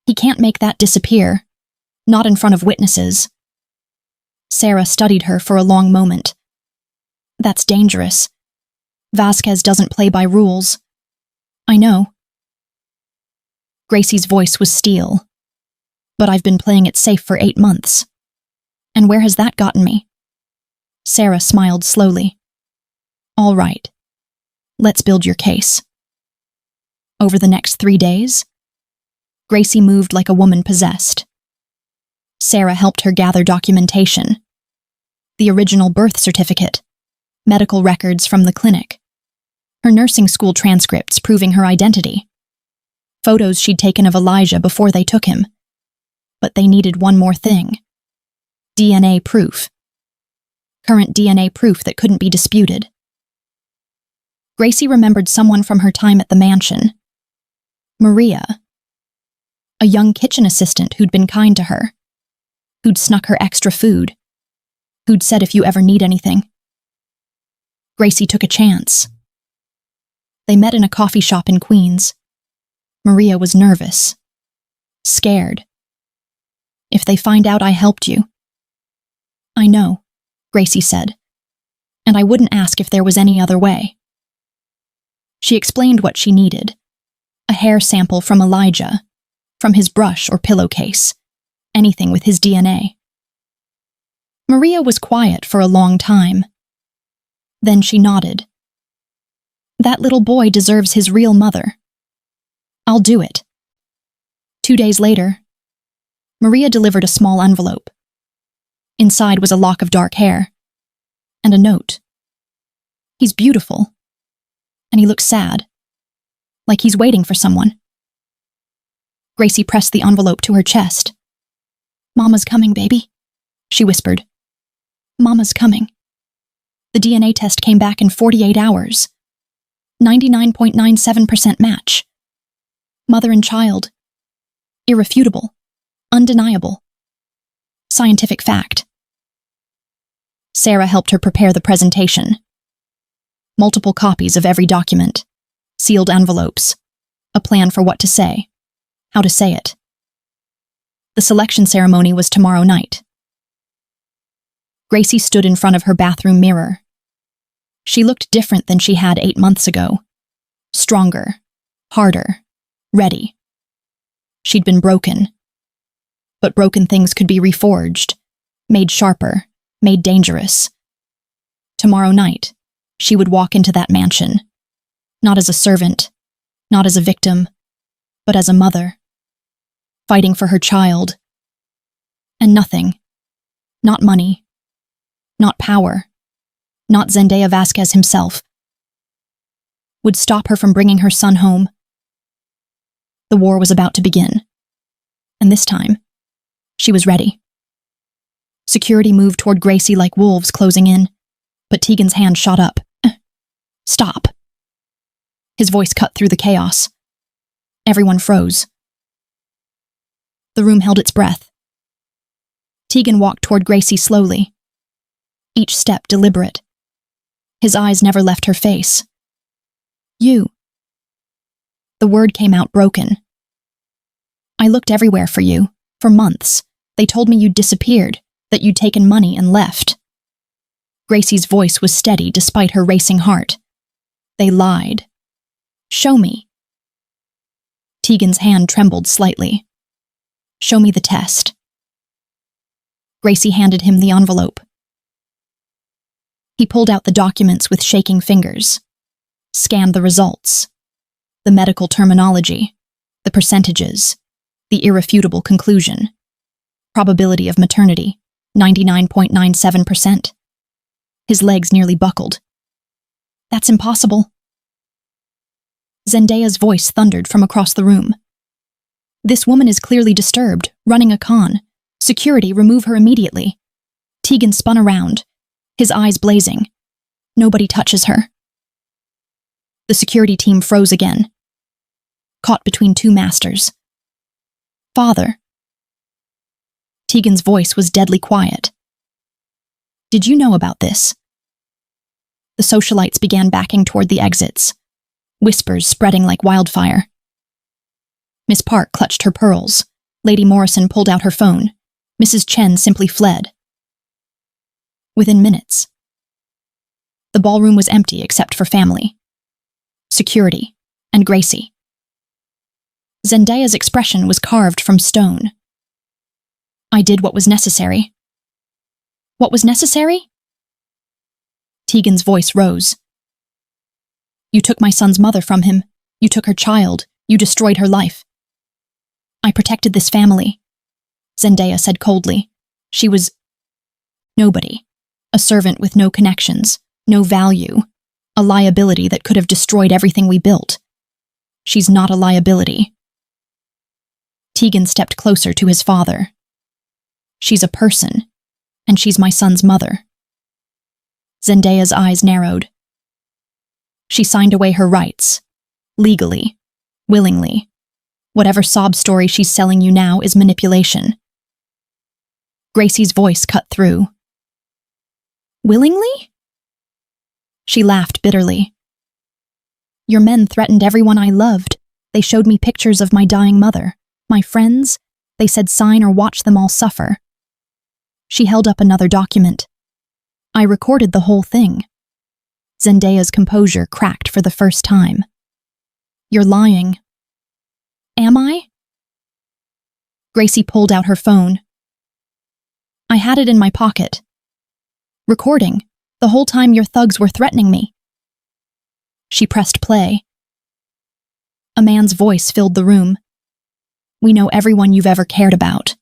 he can't make that disappear, not in front of witnesses. Sarah studied her for a long moment. That's dangerous. Vasquez doesn't play by rules. I know. Gracie's voice was steel. But I've been playing it safe for 8 months. And where has that gotten me? Sarah smiled slowly. All right. Let's build your case. Over the next 3 days, Gracie moved like a woman possessed. Sarah helped her gather documentation. The original birth certificate, medical records from the clinic, her nursing school transcripts proving her identity, photos she'd taken of Elijah before they took him. But they needed one more thing. DNA proof. Current DNA proof that couldn't be disputed. Gracie remembered someone from her time at the mansion. Maria. A young kitchen assistant who'd been kind to her, who'd snuck her extra food, who'd said if you ever need anything. Gracie took a chance. They met in a coffee shop in Queens. Maria was nervous, scared. If they find out I helped you. I know, Gracie said, and I wouldn't ask if there was any other way. She explained what she needed. A hair sample from Elijah, from his brush or pillowcase, anything with his DNA. Maria was quiet for a long time. Then she nodded. That little boy deserves his real mother. I'll do it. 2 days later, Maria delivered a small envelope. Inside was a lock of dark hair, and a note. He's beautiful, and he looks sad, like he's waiting for someone. Gracie pressed the envelope to her chest. Mama's coming, baby, she whispered. Mama's coming. The DNA test came back in 48 hours. 99.97% match. Mother and child. Irrefutable. Undeniable. Scientific fact. Sarah helped her prepare the presentation. multiple copies of every document, sealed envelopes, a plan for what to say, how to say it. The selection ceremony was tomorrow night. Gracie stood in front of her bathroom mirror. She looked different than she had 8 months ago. Stronger, harder, ready. She'd been broken. But broken things could be reforged, made sharper, made dangerous. Tomorrow night, she would walk into that mansion, not as a servant, not as a victim, but as a mother, fighting for her child. And nothing, not money, not power, not Zendaya Vasquez himself, would stop her from bringing her son home. The war was about to begin, and this time, she was ready. Security moved toward Gracie like wolves closing in, but Tegan's hand shot up. Stop. His voice cut through the chaos. Everyone froze. The room held its breath. Tegan walked toward Gracie slowly, each step deliberate. His eyes never left her face. You. The word came out broken. I looked everywhere for you, for months. They told me you'd disappeared, that you'd taken money and left. Gracie's voice was steady despite her racing heart. They lied. Show me. Tegan's hand trembled slightly. Show me the test. Gracie handed him the envelope. He pulled out the documents with shaking fingers, scanned the results, the medical terminology, the percentages, the irrefutable conclusion. Probability of maternity, 99.97%. His legs nearly buckled. That's impossible. Zendaya's voice thundered from across the room. This woman is clearly disturbed, running a con. Security, remove her immediately. Tegan spun around, his eyes blazing. Nobody touches her. The security team froze again, caught between two masters. Father. Tegan's voice was deadly quiet. Did you know about this? The socialites began backing toward the exits, whispers spreading like wildfire. Miss Park clutched her pearls. Lady Morrison pulled out her phone. Mrs. Chen simply fled. Within minutes, the ballroom was empty except for family, security, and Gracie. Zendaya's expression was carved from stone. I did what was necessary. What was necessary? Tegan's voice rose. You took my son's mother from him. You took her child. You destroyed her life. I protected this family, Zendaya said coldly. She was nobody, a servant with no connections, no value, a liability that could have destroyed everything we built. She's not a liability. Tegan stepped closer to his father. She's a person, and she's my son's mother. Zendaya's eyes narrowed. She signed away her rights, legally, willingly. Whatever sob story she's selling you now is manipulation. Gracie's voice cut through. Willingly? She laughed bitterly. Your men threatened everyone I loved. They showed me pictures of my dying mother. My friends, they said sign or watch them all suffer. She held up another document. I recorded the whole thing. Zendaya's composure cracked for the first time. You're lying. Am I? Gracie pulled out her phone. I had it in my pocket. Recording, the whole time your thugs were threatening me. She pressed play. A man's voice filled the room. We know everyone you've ever cared about,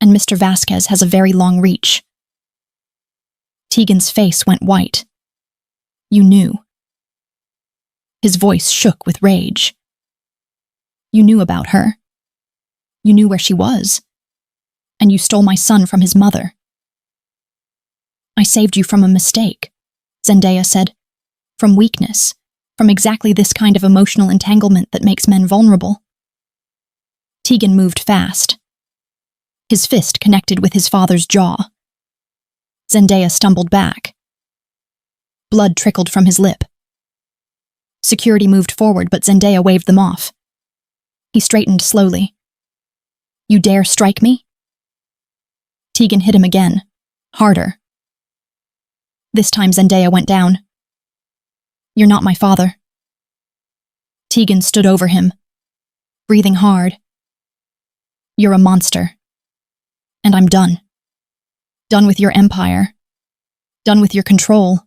and Mr. Vasquez has a very long reach. Tegan's face went white. You knew. His voice shook with rage. You knew about her. You knew where she was. And you stole my son from his mother. I saved you from a mistake, Zendaya said. From weakness. From exactly this kind of emotional entanglement that makes men vulnerable. Tegan moved fast. His fist connected with his father's jaw. Zendaya stumbled back. Blood trickled from his lip. Security moved forward, but Zendaya waved them off. He straightened slowly. You dare strike me? Tegan hit him again, harder. This time Zendaya went down. You're not my father. Tegan stood over him, breathing hard. You're a monster. And I'm done. Done with your empire. Done with your control.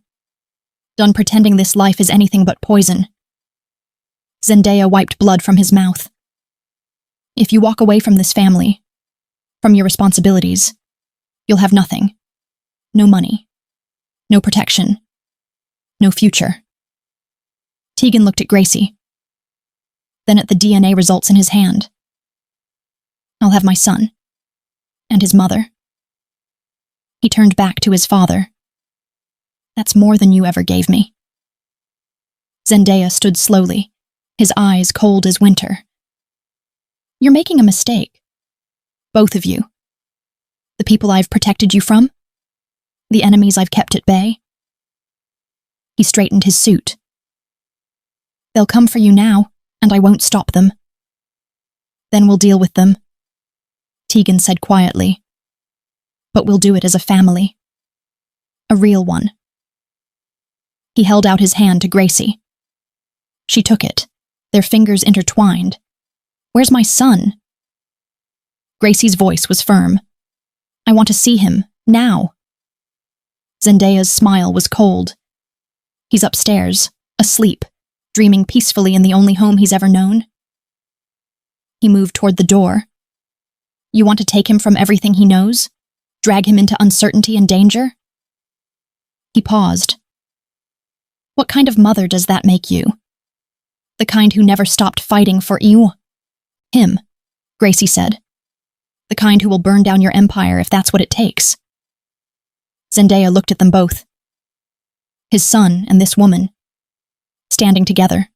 Done pretending this life is anything but poison. Zendaya wiped blood from his mouth. If you walk away from this family, from your responsibilities, you'll have nothing. No money. No protection. No future. Tegan looked at Gracie. Then at the DNA results in his hand. I'll have my son. And his mother. He turned back to his father. That's more than you ever gave me. Zendaya stood slowly, his eyes cold as winter. You're making a mistake. Both of you. The people I've protected you from. The enemies I've kept at bay. He straightened his suit. They'll come for you now, and I won't stop them. Then we'll deal with them, Tegan said quietly. But we'll do it as a family. A real one. He held out his hand to Gracie. She took it, their fingers intertwined. Where's my son? Gracie's voice was firm. I want to see him, now. Zendaya's smile was cold. He's upstairs, asleep, dreaming peacefully in the only home he's ever known. He moved toward the door. You want to take him from everything he knows? Drag him into uncertainty and danger? He paused. What kind of mother does that make you? The kind who never stopped fighting for you? Him, Gracie said. The kind who will burn down your empire if that's what it takes. Zendaya looked at them both. His son and this woman, standing together,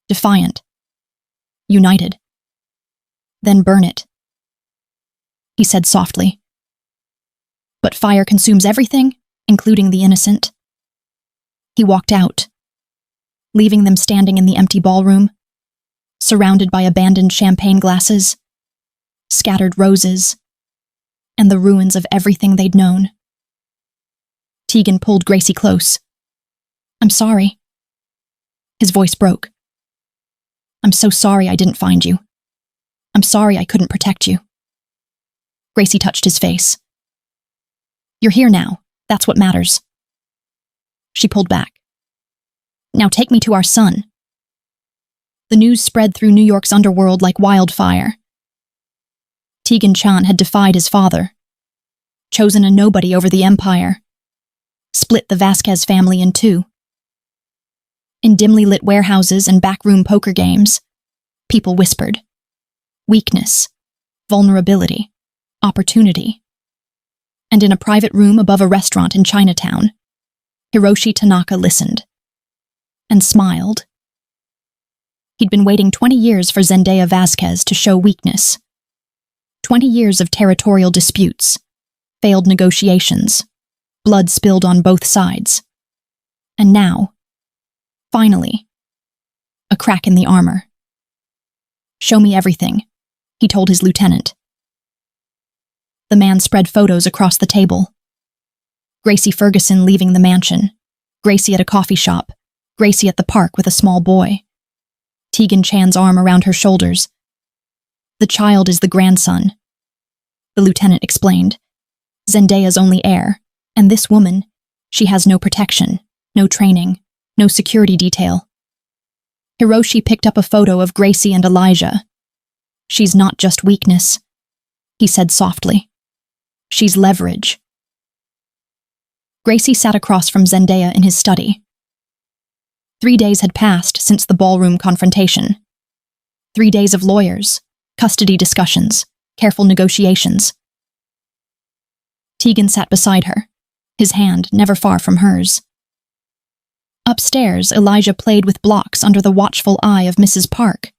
defiant, united. Then burn it, he said softly. But fire consumes everything, including the innocent. He walked out, leaving them standing in the empty ballroom, surrounded by abandoned champagne glasses, scattered roses, and the ruins of everything they'd known. Tegan pulled Gracie close. I'm sorry. His voice broke. I'm so sorry I didn't find you. I'm sorry I couldn't protect you. Gracie touched his face. You're here now. That's what matters. She pulled back. Now take me to our son. The news spread through New York's underworld like wildfire. Tegan Chan had defied his father, chosen a nobody over the empire, split the Vasquez family in two. In dimly lit warehouses and backroom poker games, people whispered. Weakness, vulnerability, opportunity. And in a private room above a restaurant in Chinatown, Hiroshi Tanaka listened and smiled. He'd been waiting 20 years for Zendaya Vasquez to show weakness. 20 years of territorial disputes, failed negotiations, blood spilled on both sides. And now, finally, a crack in the armor. Show me everything, he told his lieutenant. The man spread photos across the table. Gracie Ferguson leaving the mansion, Gracie at a coffee shop, Gracie at the park with a small boy. Tegan Chan's arm around her shoulders. The child is the grandson, the lieutenant explained. Zendaya's only heir, and this woman, she has no protection, no training, no security detail. Hiroshi picked up a photo of Gracie and Elijah. She's not just weakness, he said softly. She's leverage. Gracie sat across from Zendaya in his study. 3 days had passed since the ballroom confrontation. 3 days of lawyers, custody discussions, careful negotiations. Tegan sat beside her, his hand never far from hers. Upstairs, Elijah played with blocks under the watchful eye of Mrs. Park.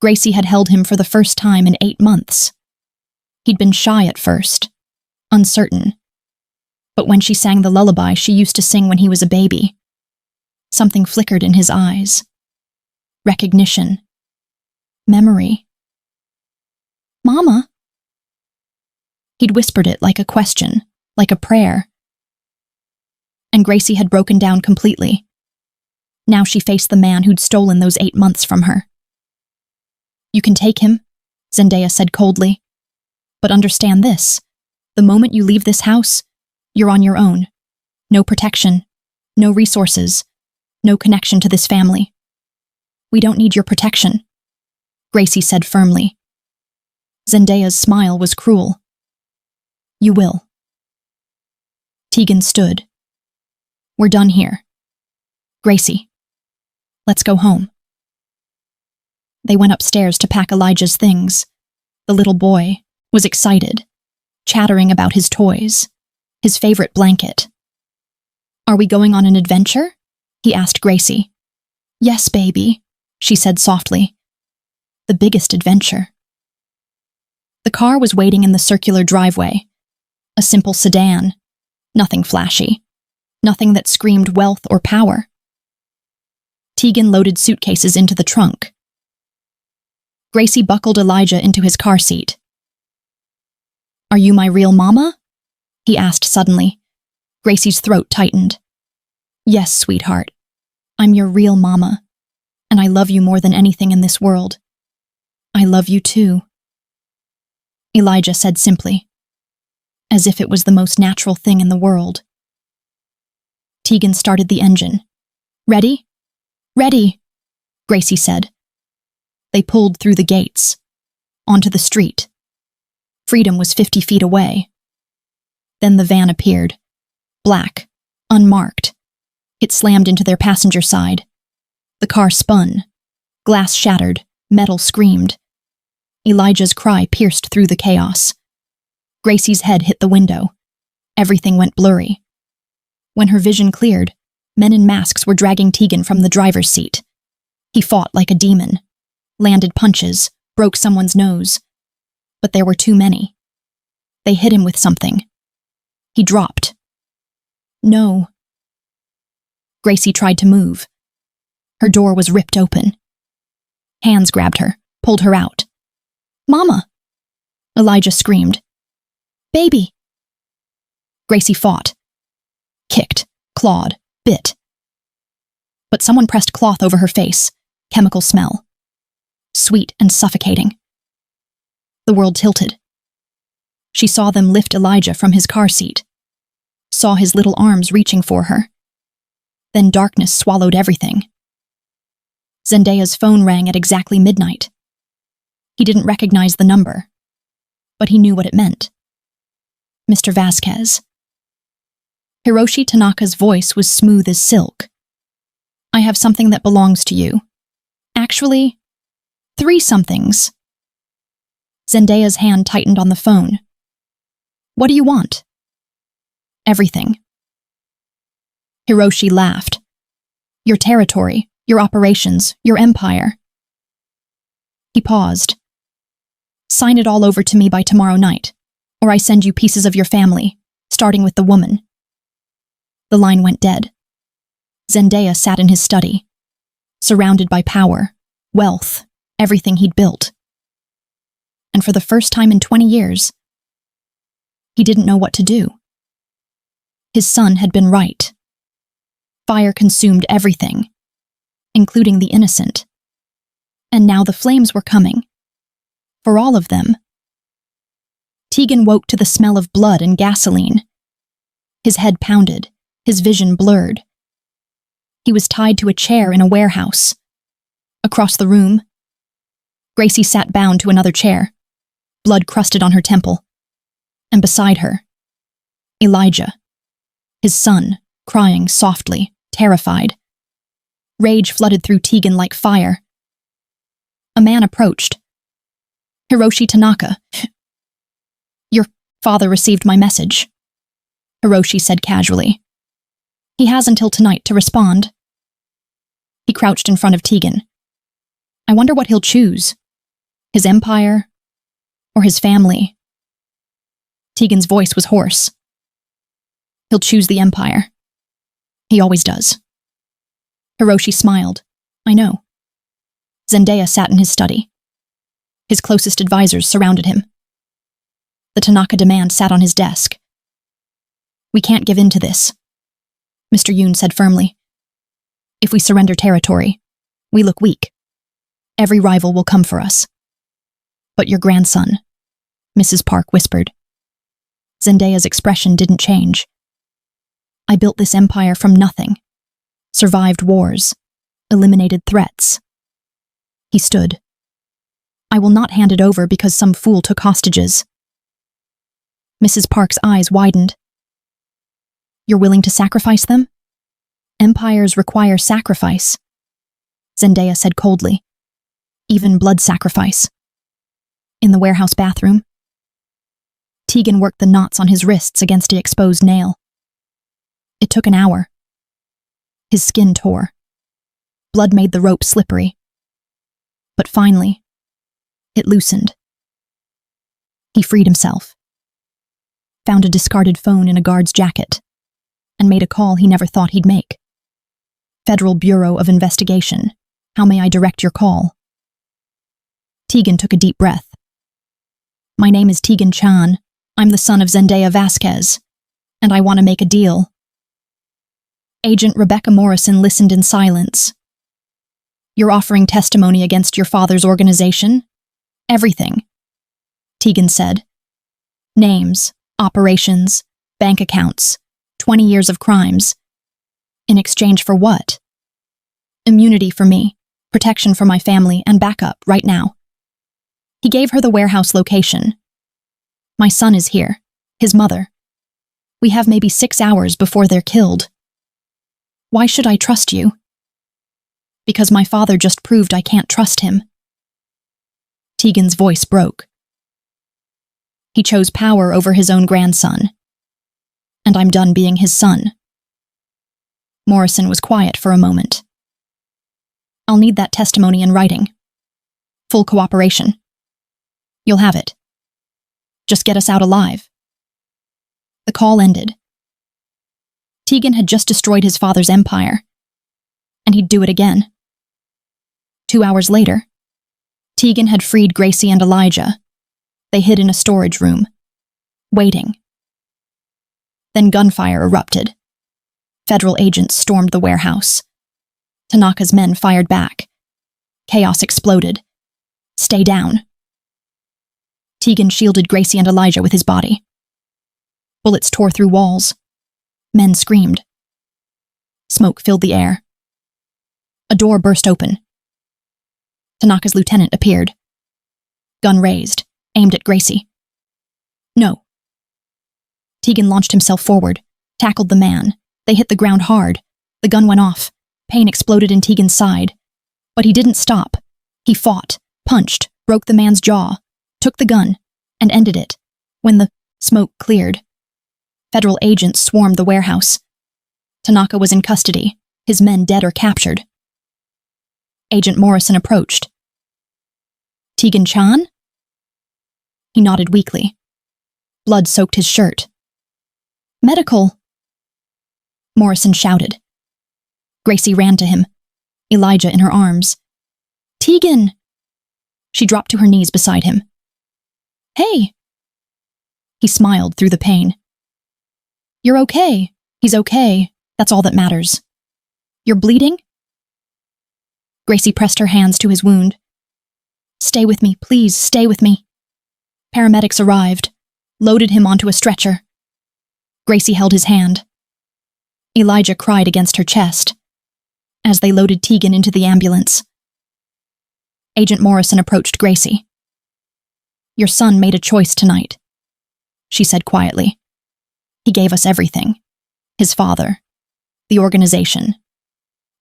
Gracie had held him for the first time in 8 months. He'd been shy at first, uncertain. But when she sang the lullaby she used to sing when he was a baby, Something flickered in his eyes. Recognition. Memory. Mama? He'd whispered it like a question, like a prayer. And Gracie had broken down completely. Now she faced the man who'd stolen those 8 months from her. You can take him, Zendaya said coldly. But understand this. The moment you leave this house, you're on your own. No protection, no resources, no connection to this family. We don't need your protection, Gracie said firmly. Zendaya's smile was cruel. You will. Tegan stood. We're done here. Gracie, let's go home. They went upstairs to pack Elijah's things. The little boy was excited, chattering about his toys, his favorite blanket. Are we going on an adventure? He asked Gracie. Yes, baby, she said softly. The biggest adventure. The car was waiting in the circular driveway. A simple sedan. Nothing flashy. Nothing that screamed wealth or power. Tegan loaded suitcases into the trunk. Gracie buckled Elijah into his car seat. Are you my real mama? He asked suddenly. Gracie's throat tightened. Yes, sweetheart. I'm your real mama, and I love you more than anything in this world. I love you too. Elijah said simply, as if it was the most natural thing in the world. Tegan started the engine. Ready? Ready, Gracie said. They pulled through the gates, onto the street. Freedom was 50 feet away. Then the van appeared, black, unmarked. It slammed into their passenger side. The car spun. Glass shattered. Metal screamed. Elijah's cry pierced through the chaos. Gracie's head hit the window. Everything went blurry. When her vision cleared, men in masks were dragging Tegan from the driver's seat. He fought like a demon, landed punches, broke someone's nose. But there were too many. They hit him with something. He dropped. No. Gracie tried to move. Her door was ripped open. Hands grabbed her, pulled her out. Mama! Elijah screamed. Baby! Gracie fought. Kicked, clawed, bit. But someone pressed cloth over her face, chemical smell. Sweet and suffocating. The world tilted. She saw them lift Elijah from his car seat. Saw his little arms reaching for her. Then darkness swallowed everything. Zendaya's phone rang at exactly midnight. He didn't recognize the number, but he knew what it meant. Mr. Vasquez. Hiroshi Tanaka's voice was smooth as silk. I have something that belongs to you. Actually, 3 somethings. Zendaya's hand tightened on the phone. What do you want? Everything. Hiroshi laughed. Your territory, your operations, your empire. He paused. Sign it all over to me by tomorrow night, or I send you pieces of your family, starting with the woman. The line went dead. Zendaya sat in his study, surrounded by power, wealth, everything he'd built. And for the first time in 20 years, he didn't know what to do. His son had been right. Fire consumed everything, including the innocent. And now the flames were coming. For all of them. Tegan woke to the smell of blood and gasoline. His head pounded, his vision blurred. He was tied to a chair in a warehouse. Across the room, Gracie sat bound to another chair, blood crusted on her temple. And beside her, Elijah, his son, crying softly, terrified. Rage flooded through Tegan like fire. A man approached. Hiroshi Tanaka. Your father received my message, Hiroshi said casually. He has until tonight to respond. He crouched in front of Tegan. I wonder what he'll choose. His empire or his family. Tegan's voice was hoarse. He'll choose the empire. He always does. Hiroshi smiled. I know. Zendaya sat in his study. His closest advisors surrounded him. The Tanaka demand sat on his desk. We can't give in to this, Mr. Yoon said firmly. If we surrender territory, we look weak. Every rival will come for us. But your grandson, Mrs. Park whispered. Zendaya's expression didn't change. I built this empire from nothing, survived wars, eliminated threats. He stood. I will not hand it over because some fool took hostages. Mrs. Park's eyes widened. You're willing to sacrifice them? Empires require sacrifice, Zendaya said coldly. Even blood sacrifice. In the warehouse bathroom, Tegan worked the knots on his wrists against the exposed nail. It took an hour. His skin tore. Blood made the rope slippery. But finally, it loosened. He freed himself, found a discarded phone in a guard's jacket, and made a call he never thought he'd make. Federal Bureau of Investigation, how may I direct your call? Tegan took a deep breath. My name is Tegan Chan. I'm the son of Zendaya Vasquez, and I want to make a deal. Agent Rebecca Morrison listened in silence. You're offering testimony against your father's organization? Everything, Tegan said. Names, operations, bank accounts, 20 years of crimes. In exchange for what? Immunity for me, protection for my family, and backup right now. He gave her the warehouse location. My son is here, his mother. We have maybe 6 hours before they're killed. Why should I trust you? Because my father just proved I can't trust him. Tegan's voice broke. He chose power over his own grandson. And I'm done being his son. Morrison was quiet for a moment. I'll need that testimony in writing. Full cooperation. You'll have it. Just get us out alive. The call ended. Tegan had just destroyed his father's empire, and he'd do it again. 2 hours later, Tegan had freed Gracie and Elijah. They hid in a storage room, waiting. Then gunfire erupted. Federal agents stormed the warehouse. Tanaka's men fired back. Chaos exploded. Stay down. Tegan shielded Gracie and Elijah with his body. Bullets tore through walls. Men screamed. Smoke filled the air. A door burst open. Tanaka's lieutenant appeared. Gun raised, aimed at Gracie. No. Tegan launched himself forward, tackled the man. They hit the ground hard. The gun went off. Pain exploded in Tegan's side. But he didn't stop. He fought, punched, broke the man's jaw, took the gun, and ended it. When the smoke cleared, federal agents swarmed the warehouse. Tanaka was in custody, his men dead or captured. Agent Morrison approached. Tegan Chan? He nodded weakly. Blood soaked his shirt. Medical! Morrison shouted. Gracie ran to him, Elijah in her arms. Tegan! She dropped to her knees beside him. Hey! He smiled through the pain. You're okay. He's okay. That's all that matters. You're bleeding? Gracie pressed her hands to his wound. Stay with me, please, stay with me. Paramedics arrived, loaded him onto a stretcher. Gracie held his hand. Elijah cried against her chest as they loaded Tegan into the ambulance. Agent Morrison approached Gracie. Your son made a choice tonight, she said quietly. He gave us everything. His father, the organization,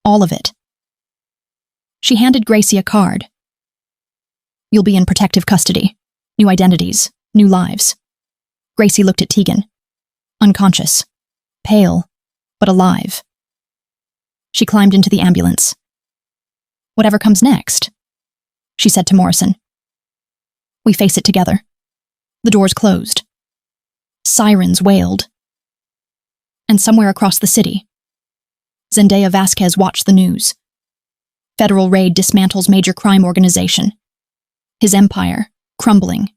all of it. She handed Gracie a card. You'll be in protective custody. New identities, new lives. Gracie looked at Tegan. Unconscious, pale, but alive. She climbed into the ambulance. Whatever comes next, she said to Morrison. We face it together. The doors closed. Sirens wailed. And somewhere across the city, Zendaya Vasquez watched the news. Federal raid dismantles major crime organization. His empire, crumbling.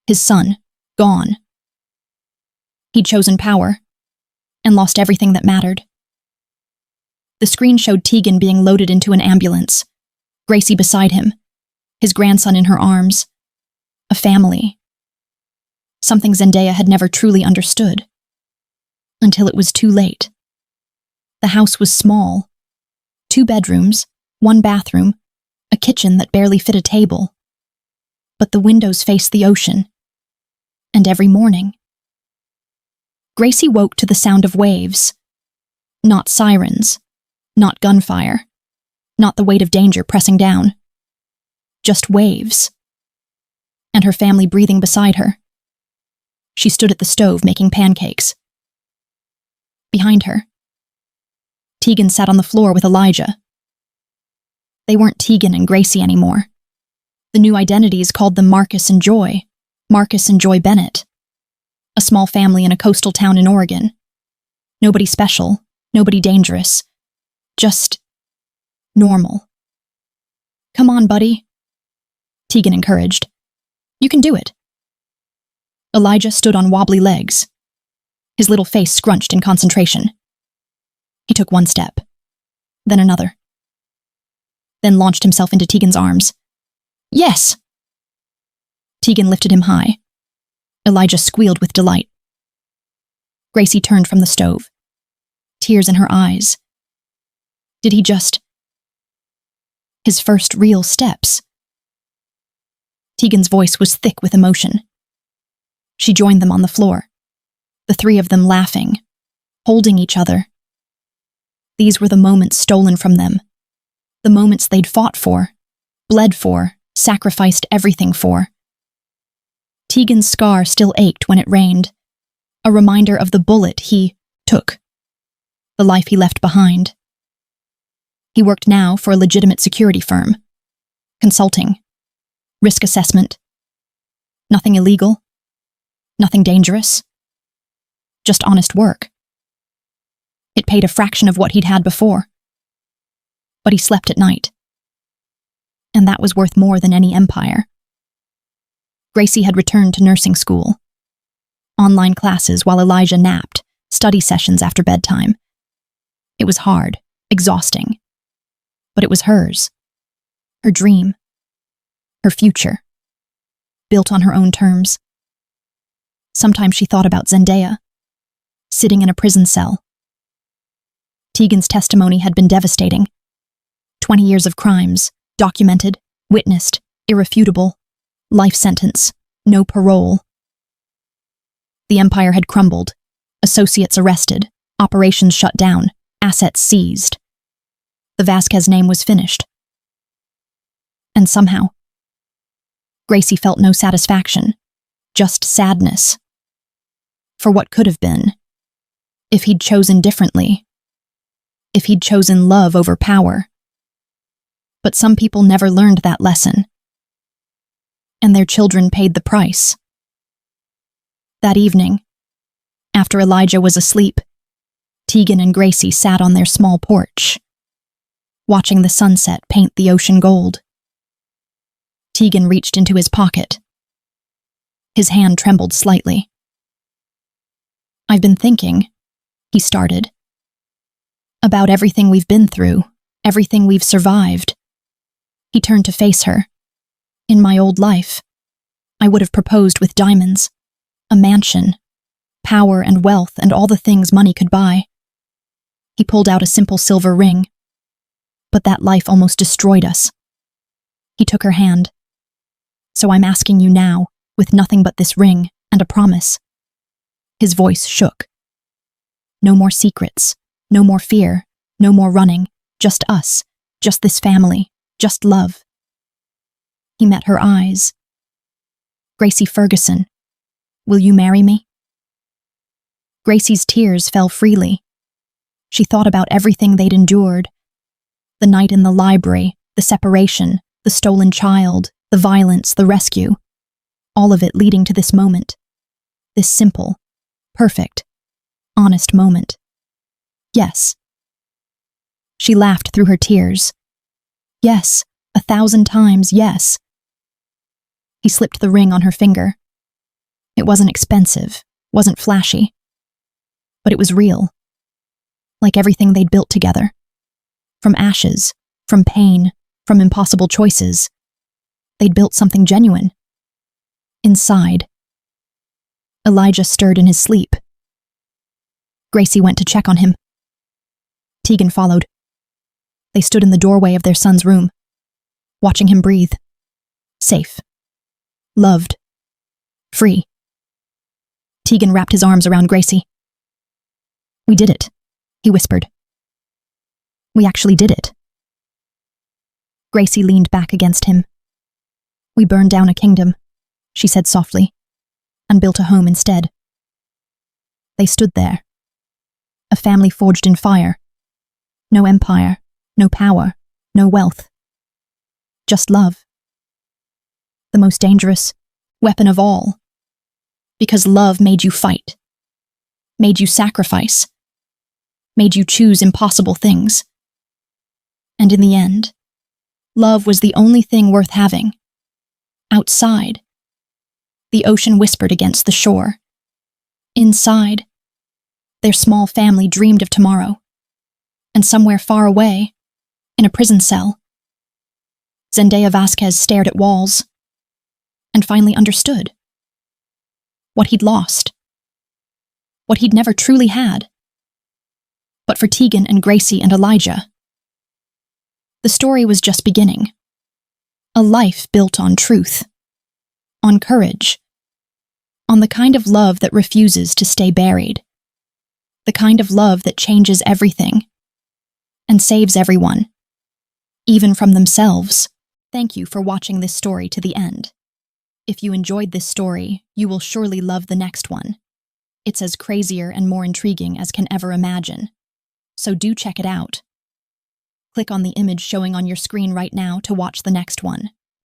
His son, gone. He'd chosen power, and lost everything that mattered. The screen showed Tegan being loaded into an ambulance, Gracie beside him, his grandson in her arms. A family. Something Zendaya had never truly understood. Until it was too late. The house was small. 2 bedrooms, 1 bathroom, a kitchen that barely fit a table. But the windows faced the ocean. And every morning, Gracie woke to the sound of waves. Not sirens, not gunfire, not the weight of danger pressing down. Just waves. And her family breathing beside her. She stood at the stove making pancakes. Behind her, Tegan sat on the floor with Elijah. They weren't Tegan and Gracie anymore. The new identities called them Marcus and Joy Bennett. A small family in a coastal town in Oregon. Nobody special, nobody dangerous. Just normal. Come on, buddy, Tegan encouraged. You can do it. Elijah stood on wobbly legs, his little face scrunched in concentration. He took 1 step, then another, then launched himself into Tegan's arms. Yes! Tegan lifted him high. Elijah squealed with delight. Gracie turned from the stove, tears in her eyes. Did he just... His first real steps. Tegan's voice was thick with emotion. She joined them on the floor, the 3 of them laughing, holding each other. These were the moments stolen from them, the moments they'd fought for, bled for, sacrificed everything for. Tegan's scar still ached when it rained, a reminder of the bullet he took, the life he left behind. He worked now for a legitimate security firm, consulting, risk assessment. Nothing illegal, nothing dangerous, just honest work. It paid a fraction of what he'd had before, but he slept at night. And that was worth more than any empire. Gracie had returned to nursing school. Online classes while Elijah napped, study sessions after bedtime. It was hard, exhausting. But it was hers. Her dream. Her future. Built on her own terms. Sometimes she thought about Zendaya, sitting in a prison cell. Tegan's testimony had been devastating. 20 years of crimes, documented, witnessed, irrefutable. Life sentence, no parole. The empire had crumbled, associates arrested, operations shut down, assets seized. The Vasquez name was finished. And somehow, Gracie felt no satisfaction, just sadness. For what could have been, if he'd chosen differently, if he'd chosen love over power. But some people never learned that lesson. And their children paid the price. That evening, after Elijah was asleep, Tegan and Gracie sat on their small porch, watching the sunset paint the ocean gold. Tegan reached into his pocket. His hand trembled slightly. I've been thinking, he started, about everything we've been through, everything we've survived. He turned to face her. In my old life, I would have proposed with diamonds, a mansion, power and wealth and all the things money could buy. He pulled out a simple silver ring. But that life almost destroyed us. He took her hand. So I'm asking you now, with nothing but this ring and a promise. His voice shook. No more secrets, no more fear, no more running, just us, just this family, just love. He met her eyes. Gracie Ferguson, will you marry me? Gracie's tears fell freely. She thought about everything they'd endured. The night in the library, the separation, the stolen child, the violence, the rescue. All of it leading to this moment. This simple, perfect, honest moment. Yes. She laughed through her tears. Yes, 1,000 times, yes. He slipped the ring on her finger. It wasn't expensive, wasn't flashy. But it was real. Like everything they'd built together. From ashes, from pain, from impossible choices. They'd built something genuine. Inside. Elijah stirred in his sleep. Gracie went to check on him. Tegan followed. They stood in the doorway of their son's room, watching him breathe. Safe. Loved. Free. Tegan wrapped his arms around Gracie. We did it, he whispered. We actually did it. Gracie leaned back against him. We burned down a kingdom, she said softly, and built a home instead. They stood there. A family forged in fire. No empire, no power, no wealth. Just love. The most dangerous weapon of all. Because love made you fight. Made you sacrifice. Made you choose impossible things. And in the end, love was the only thing worth having. Outside, the ocean whispered against the shore. Inside, their small family dreamed of tomorrow. And somewhere far away, in a prison cell, Zendaya Vasquez stared at walls and finally understood what he'd lost, what he'd never truly had. But for Tegan and Gracie and Elijah, the story was just beginning. A life built on truth, on courage, on the kind of love that refuses to stay buried, the kind of love that changes everything and saves everyone, even from themselves. Thank you for watching this story to the end. If you enjoyed this story, you will surely love the next one. It's as crazier and more intriguing as can ever imagine. So do check it out. Click on the image showing on your screen right now to watch the next one.